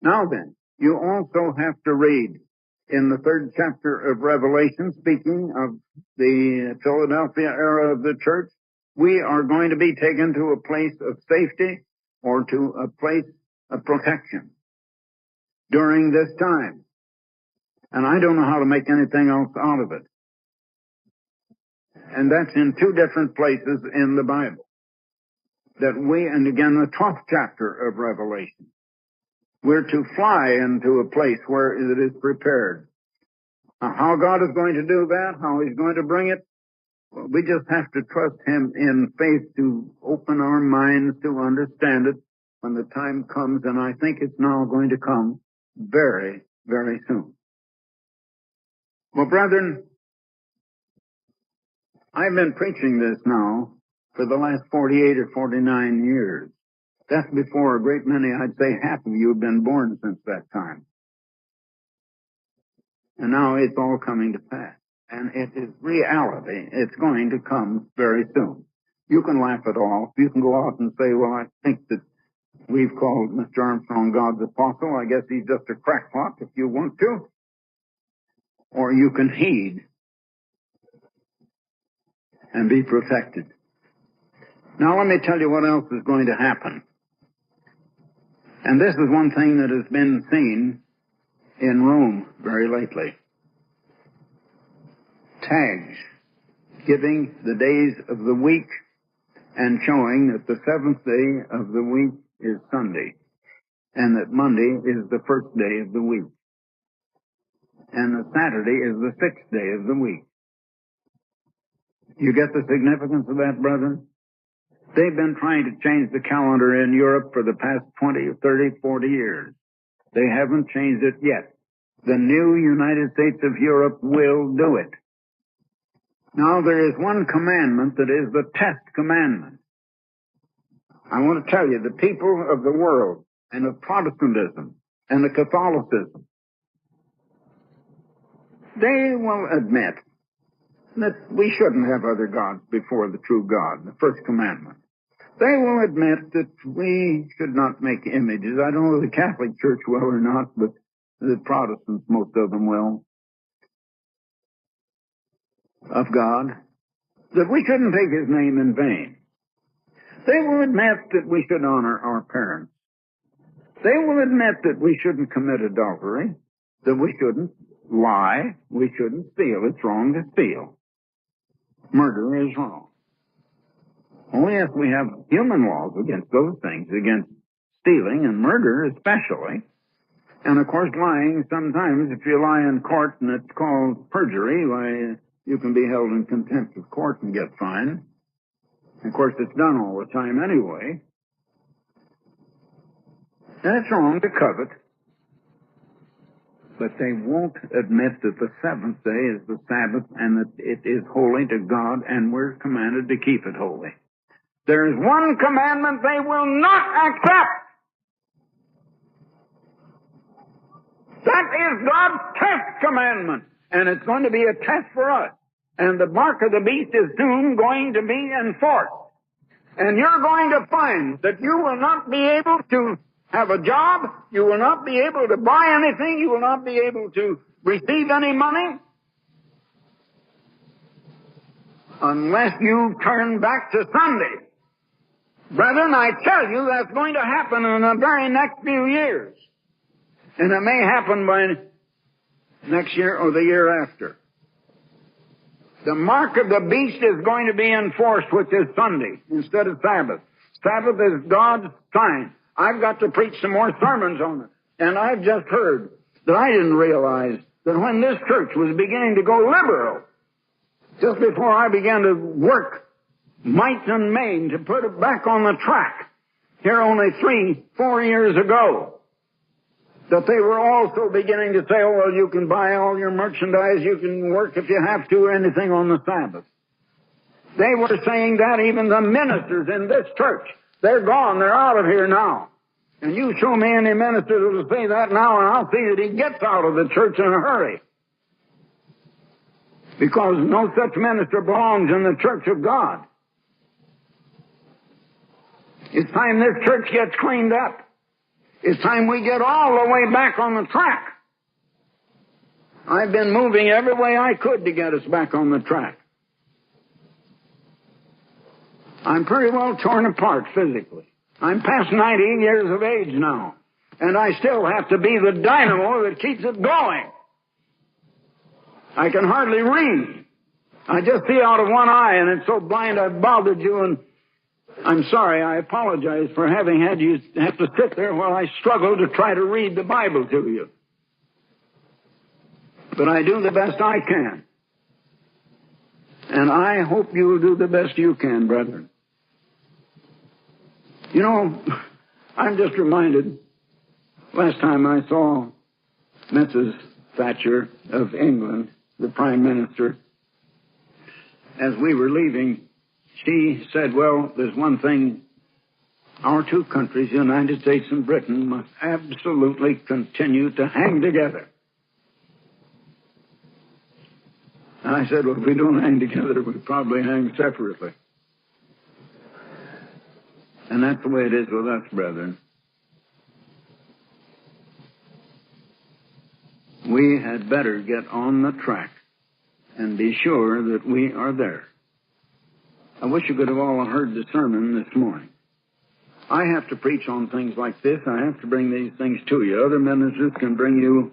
Now then, you also have to read in the 3rd chapter of Revelation, speaking of the Philadelphia era of the church, we are going to be taken to a place of safety or to a place of protection during this time. And I don't know how to make anything else out of it. And that's in 2 different places in the Bible. That we, and again, the 12th chapter of Revelation. We're to fly into a place where it is prepared. Now, how God is going to do that, how He's going to bring it, well, we just have to trust Him in faith to open our minds to understand it when the time comes, and I think it's now going to come very, very soon. Well, brethren, I've been preaching this now for the last 48 or 49 years. That's before a great many, I'd say half of you have been born since that time. And now it's all coming to pass. And it is reality. It's going to come very soon. You can laugh it off. You can go out and say, well, I think that we've called Mr. Armstrong God's apostle. I guess he's just a crackpot if you want to. Or you can heed and be protected. Now let me tell you what else is going to happen. And this is one thing that has been seen in Rome very lately. Tags giving the days of the week and showing that the seventh day of the week is Sunday and that Monday is the first day of the week and that Saturday is the sixth day of the week. You get the significance of that, brethren? They've been trying to change the calendar in Europe for the past 20, 30, 40 years. They haven't changed it yet. The new United States of Europe will do it. Now, there is one commandment that is the test commandment. I want to tell you, the people of the world and of Protestantism and the Catholicism, they will admit that we shouldn't have other gods before the true God, the first commandment. They will admit that we should not make images. I don't know if the Catholic Church will or not, but the Protestants, most of them will, of God, that we shouldn't take His name in vain. They will admit that we should honor our parents. They will admit that we shouldn't commit adultery, that we shouldn't lie, we shouldn't steal. It's wrong to steal. Murder is wrong. Oh, yes, we have human laws against those things, against stealing and murder especially. And, of course, lying, sometimes if you lie in court and it's called perjury, why, you can be held in contempt of court and get fined. Of course, it's done all the time anyway. And it's wrong to covet. But they won't admit that the seventh day is the Sabbath and that it is holy to God and we're commanded to keep it holy. There is one commandment they will not accept. That is God's test commandment. And it's going to be a test for us. And the mark of the beast is soon going to be enforced. And you're going to find that you will not be able to have a job, you will not be able to buy anything, you will not be able to receive any money unless you turn back to Sunday. Brethren, I tell you that's going to happen in the very next few years. And it may happen by next year or the year after. The mark of the beast is going to be enforced, which is Sunday instead of Sabbath. Sabbath is God's sign. I've got to preach some more sermons on it. And I've just heard that I didn't realize that when this church was beginning to go liberal, just before I began to work might and main to put it back on the track, here only 3-4 years ago, that they were also beginning to say, oh, well, you can buy all your merchandise, you can work if you have to, or anything on the Sabbath. They were saying that, even the ministers in this church. They're gone, they're out of here now. And you show me any minister that will say that now, and I'll see that he gets out of the church in a hurry. Because no such minister belongs in the church of God. It's time this church gets cleaned up. It's time we get all the way back on the track. I've been moving every way I could to get us back on the track. I'm pretty well torn apart physically. I'm past 90 years of age now. And I still have to be the dynamo that keeps it going. I can hardly read. I just see out of one eye, and it's so blind I've bothered you and I'm sorry. I apologize for having had you have to sit there while I struggle to try to read the Bible to you. But I do the best I can. And I hope you'll do the best you can, brethren. You know, I'm just reminded, last time I saw Mrs. Thatcher of England, the Prime Minister, as we were leaving, she said, well, there's one thing, our two countries, the United States and Britain, must absolutely continue to hang together. And I said, well, if we don't hang together, we'll probably hang separately. And that's the way it is with us, brethren. We had better get on the track and be sure that we are there. I wish you could have all heard the sermon this morning. I have to preach on things like this. I have to bring these things to you. Other ministers can bring you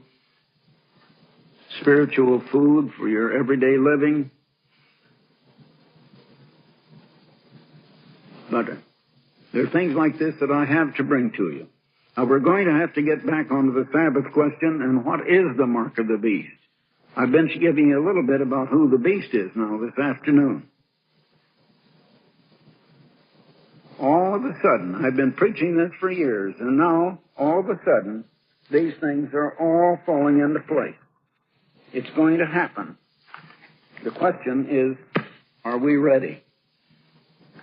spiritual food for your everyday living. But there are things like this that I have to bring to you. Now, we're going to have to get back onto the Sabbath question and what is the mark of the beast. I've been giving you a little bit about who the beast is now this afternoon. All of a sudden, I've been preaching this for years, and now, all of a sudden, these things are all falling into place. It's going to happen. The question is, are we ready?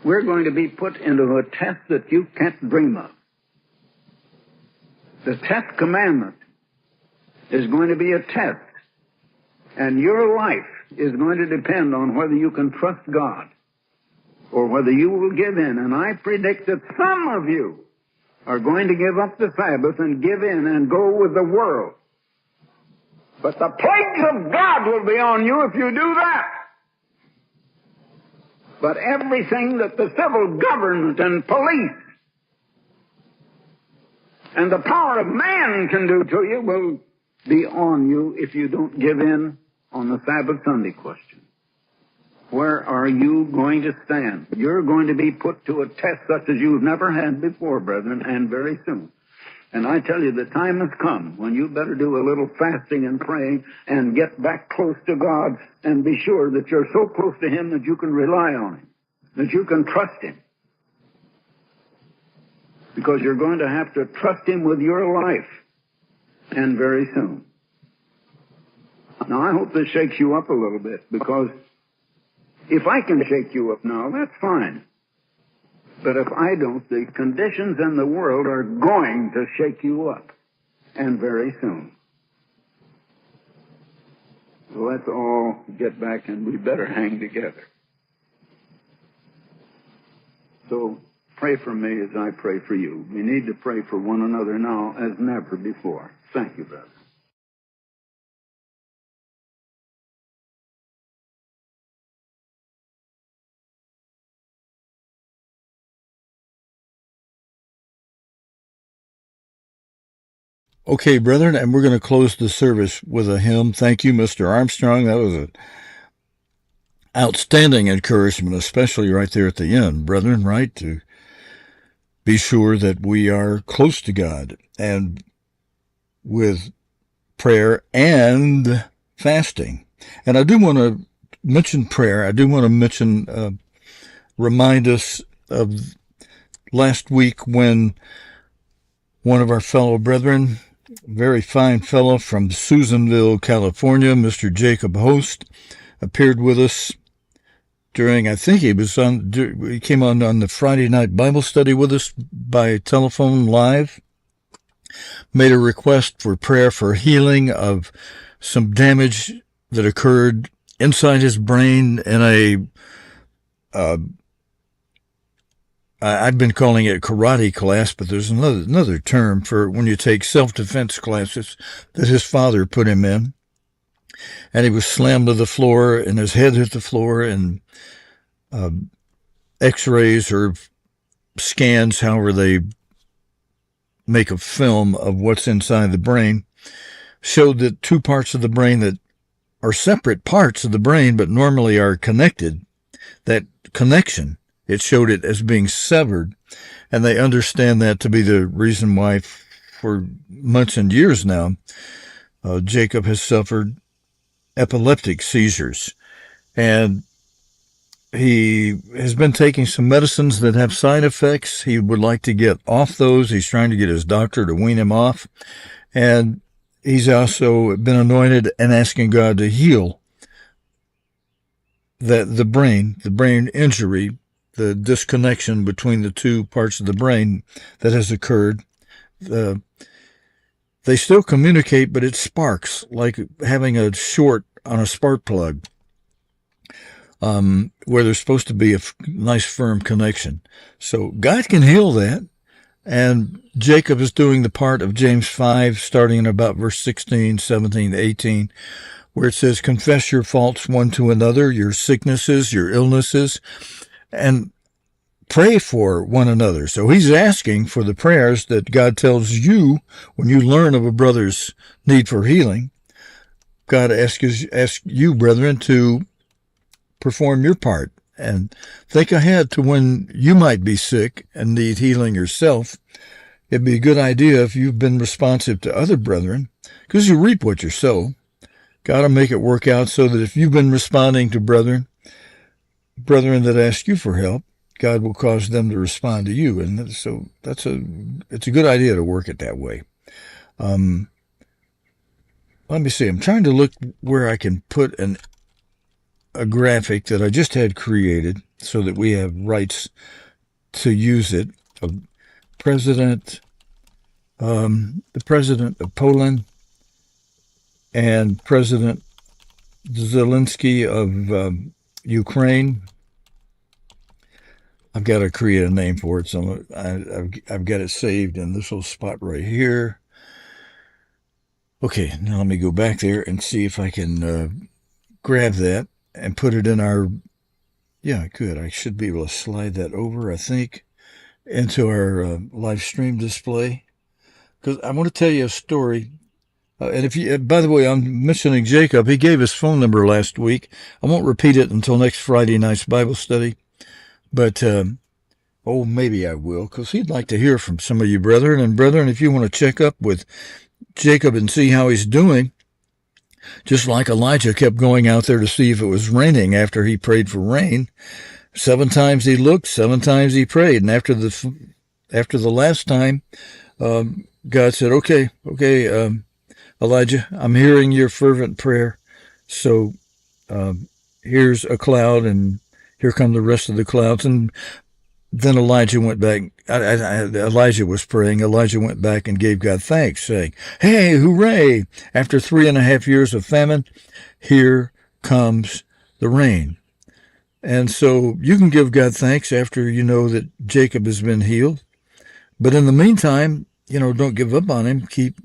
We're going to be put into a test that you can't dream of. The 10th commandment is going to be a test, and your life is going to depend on whether you can trust God or whether you will give in. And I predict that some of you are going to give up the Sabbath and give in and go with the world. But the plagues of God will be on you if you do that. But everything that the civil government and police and the power of man can do to you will be on you if you don't give in on the Sabbath Sunday question. Where are you going to stand? You're going to be put to a test such as you've never had before, brethren, and very soon. And I tell you, the time has come when you better do a little fasting and praying and get back close to God and be sure that you're so close to Him that you can rely on Him, that you can trust Him. Because you're going to have to trust Him with your life, and very soon. Now, I hope this shakes you up a little bit, because if I can shake you up now, that's fine. But if I don't, the conditions in the world are going to shake you up, and very soon. So let's all get back, and we better hang together. So pray for me as I pray for you. We need to pray for one another now as never before. Thank you, brother. Okay, brethren, and we're going to close the service with a hymn. Thank you, Mr. Armstrong. That was an outstanding encouragement, especially right there at the end, brethren, right? To be sure that we are close to God, and with prayer and fasting. And I do want to mention prayer. I do want to remind us of last week when one of our fellow brethren, very fine fellow from Susanville, California, Mr. Jacob Host, appeared with us during, I think he came on the Friday night Bible study with us by telephone live, made a request for prayer for healing of some damage that occurred inside his brain in I've been calling it karate class, but there's another term for when you take self-defense classes that his father put him in. And he was slammed to the floor, and his head hit the floor, and x-rays or scans, however they make a film of what's inside the brain, showed that two parts of the brain that are separate parts of the brain but normally are connected, that connection It showed it as being severed. And they understand that to be the reason why for months and years now, Jacob has suffered epileptic seizures. And he has been taking some medicines that have side effects. He would like to get off those. He's trying to get his doctor to wean him off. And he's also been anointed and asking God to heal the brain injury, the disconnection between the two parts of the brain that has occurred. They still communicate, but it sparks, like having a short on a spark plug, where there's supposed to be a nice firm connection. So God can heal that. And Jacob is doing the part of James 5, starting in about verse 16, 17, 18, where it says, confess your faults one to another, your sicknesses, your illnesses, and pray for one another. So he's asking for the prayers that God tells you when you learn of a brother's need for healing. God asks you, brethren, to perform your part and think ahead to when you might be sick and need healing yourself. It'd be a good idea if you've been responsive to other brethren, because you reap what you sow. God will make it work out so that if you've been responding to brethren that ask you for help, God will cause them to respond to you. And so it's a good idea to work it that way. Let me see. I'm trying to look where I can put a graphic that I just had created so that we have rights to use it. The president of Poland and President Zelensky of Ukraine. I've got to create a name for it, so I've got it saved in this little spot right here. Okay, now let me go back there and see if I can grab that and put it in our, yeah, good. I should be able to slide that over, I think, into our live stream display. Because I want to tell you a story. And if you, by the way, I'm mentioning Jacob. He gave his phone number last week. I won't repeat it until next Friday night's Bible study. But, maybe I will, because he'd like to hear from some of you brethren. And brethren, if you want to check up with Jacob and see how he's doing, just like Elijah kept going out there to see if it was raining after he prayed for rain. 7 times he looked, 7 times he prayed. And after the last time, God said, okay, Elijah, I'm hearing your fervent prayer. So here's a cloud, and here come the rest of the clouds. And then Elijah went back. Elijah was praying. Elijah went back and gave God thanks, saying, hey, hooray! After 3.5 years of famine, here comes the rain. And so you can give God thanks after you know that Jacob has been healed. But in the meantime, don't give up on him. Keep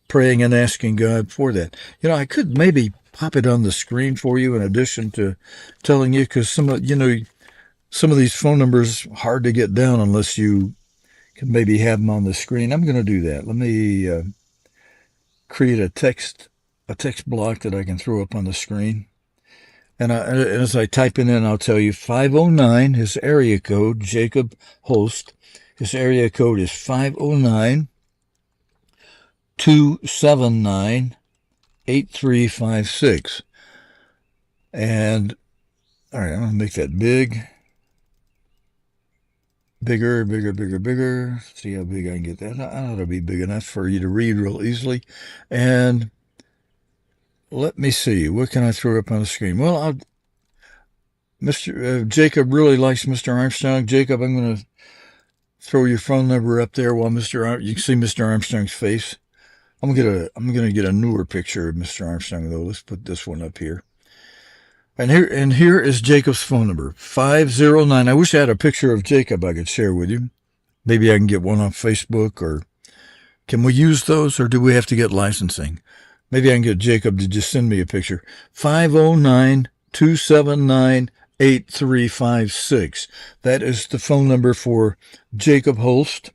praying and asking God for that. I could maybe pop it on the screen for you in addition to telling you, because some of these phone numbers hard to get down unless you can maybe have them on the screen. I'm going to do that. Let me create a text block that I can throw up on the screen. And as I type it in, I'll tell you 509, his area code, Jacob Holst. His area code is 509-279-8356. And, all right, I'm going to make that big. Bigger. See how big I can get that. I ought to be big enough for you to read real easily. And let me see. What can I throw up on the screen? Well, Jacob really likes Mr. Armstrong. Jacob, I'm going to throw your phone number up there while you can see Mr. Armstrong's face. I'm going to get a newer picture of Mr. Armstrong, though. Let's put this one up here. And here is Jacob's phone number, 509. I wish I had a picture of Jacob I could share with you. Maybe I can get one on Facebook, or can we use those, or do we have to get licensing? Maybe I can get Jacob to just send me a picture. 509-279-8356. That is the phone number for Jacob Holst.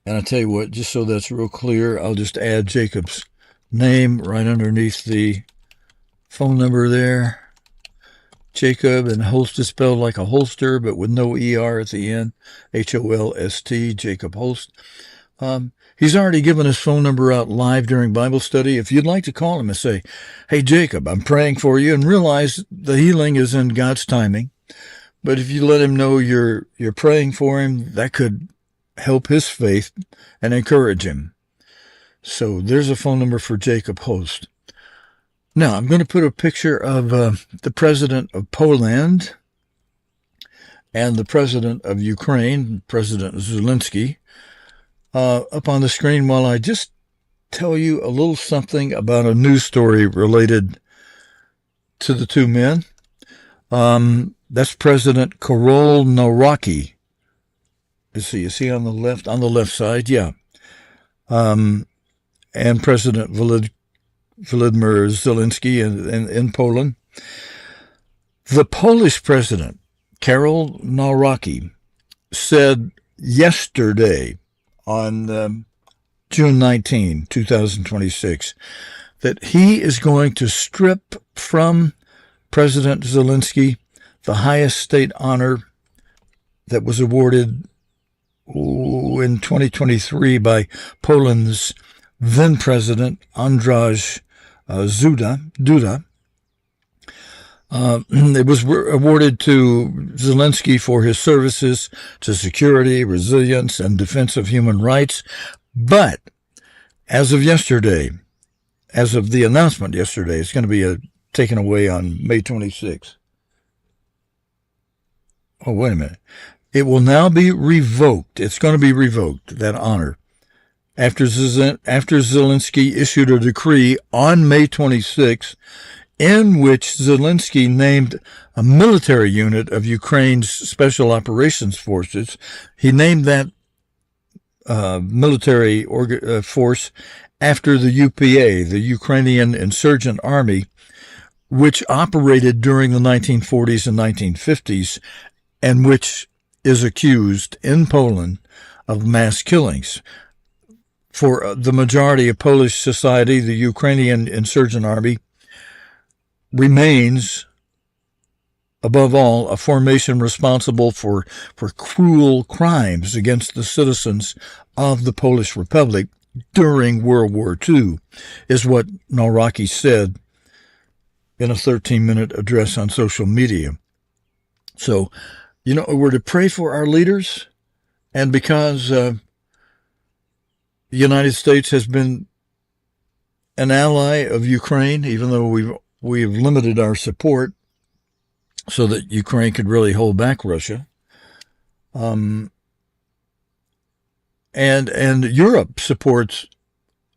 And I'll tell you what, just so that's real clear, I'll just add Jacob's name right underneath the phone number there. Jacob, and Holst is spelled like a holster, but with no ER at the end. Holst, Jacob Holst. He's already given his phone number out live during Bible study. If you'd like to call him and say, hey, Jacob, I'm praying for you, and realize the healing is in God's timing. But if you let him know you're praying for him, that could help his faith and encourage him. So there's a phone number for Jacob Holst. Now, I'm going to put a picture of the president of Poland and the president of Ukraine, President Zelensky, up on the screen while I just tell you a little something about a news story related to the two men. That's President Karol Nawrocki. Is he on the left? On the left side, yeah. And President Volodymyr Zelensky in Poland. The Polish president, Karol Nawrocki, said yesterday on June 19, 2026, that he is going to strip from President Zelensky the highest state honor that was awarded in 2023 by Poland's then President Andrzej Duda. It was awarded to Zelensky for his services to security, resilience, and defense of human rights. But as of yesterday, as of the announcement yesterday, it's going to be taken away on May 26th. Oh, wait a minute. It will now be revoked. It's going to be revoked, that honor, after Zelensky issued a decree on May 26th in which Zelensky named a military unit of Ukraine's Special Operations Forces. He named that military force after the UPA, the Ukrainian Insurgent Army, which operated during the 1940s and 1950s and which is accused in Poland of mass killings. For the majority of Polish society, the Ukrainian Insurgent Army remains, above all, a formation responsible for cruel crimes against the citizens of the Polish Republic during World War II, is what Nawrocki said in a 13-minute address on social media. So, we're to pray for our leaders, and because the United States has been an ally of Ukraine, even though we've limited our support so that Ukraine could really hold back Russia. And Europe supports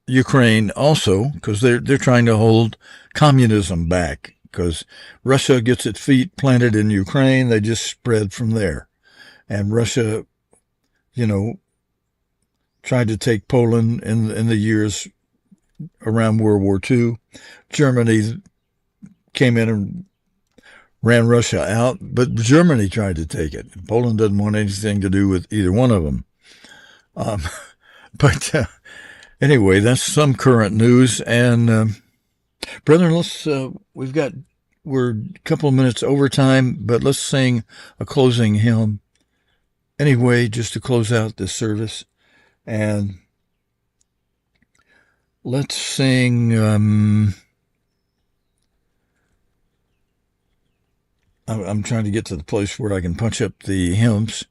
Ukraine also because they're trying to hold communism back, because Russia gets its feet planted in Ukraine, they just spread from there. And Russia, tried to take Poland in the years around World War II. Germany came in and ran Russia out, but Germany tried to take it. Poland doesn't want anything to do with either one of them. But anyway, that's some current news. And brethren, we're a couple of minutes over time, but let's sing a closing hymn anyway, just to close out this service. And let's sing, I'm trying to get to the place where I can punch up the hymns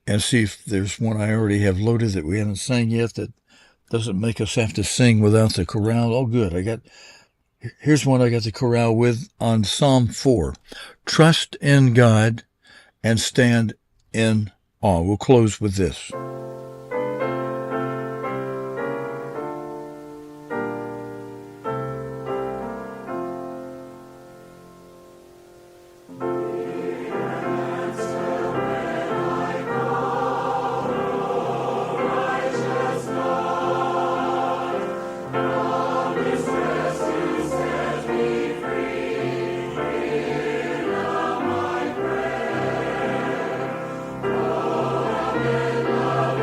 and see if there's one I already have loaded that we haven't sang yet that doesn't make us have to sing without the chorale. Oh, good. Here's one I got the chorale with on Psalm 4. Trust in God and stand in awe. We'll close with this. Love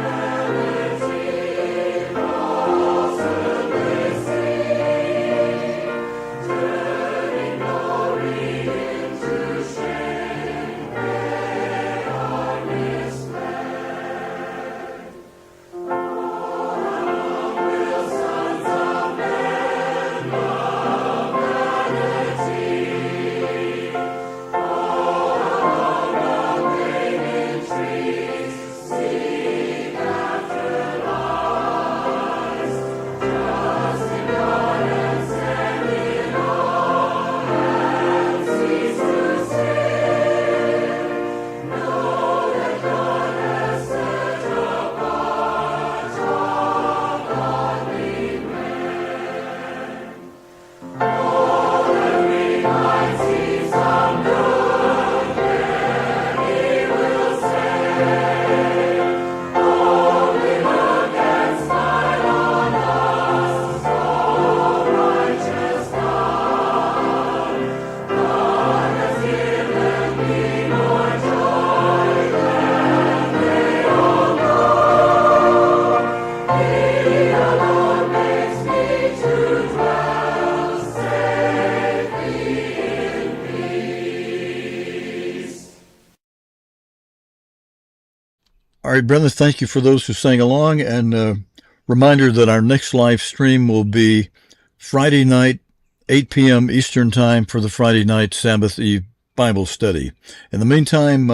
All right, brother, thank you for those who sang along, and reminder that our next live stream will be Friday night, 8 p.m. Eastern Time for the Friday night Sabbath Eve Bible study. In the meantime,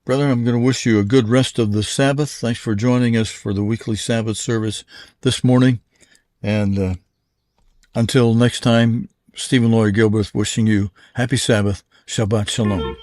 brother, I'm going to wish you a good rest of the Sabbath. Thanks for joining us for the weekly Sabbath service this morning. And until next time, Stephen Lloyd Gilbert wishing you happy Sabbath. Shabbat Shalom.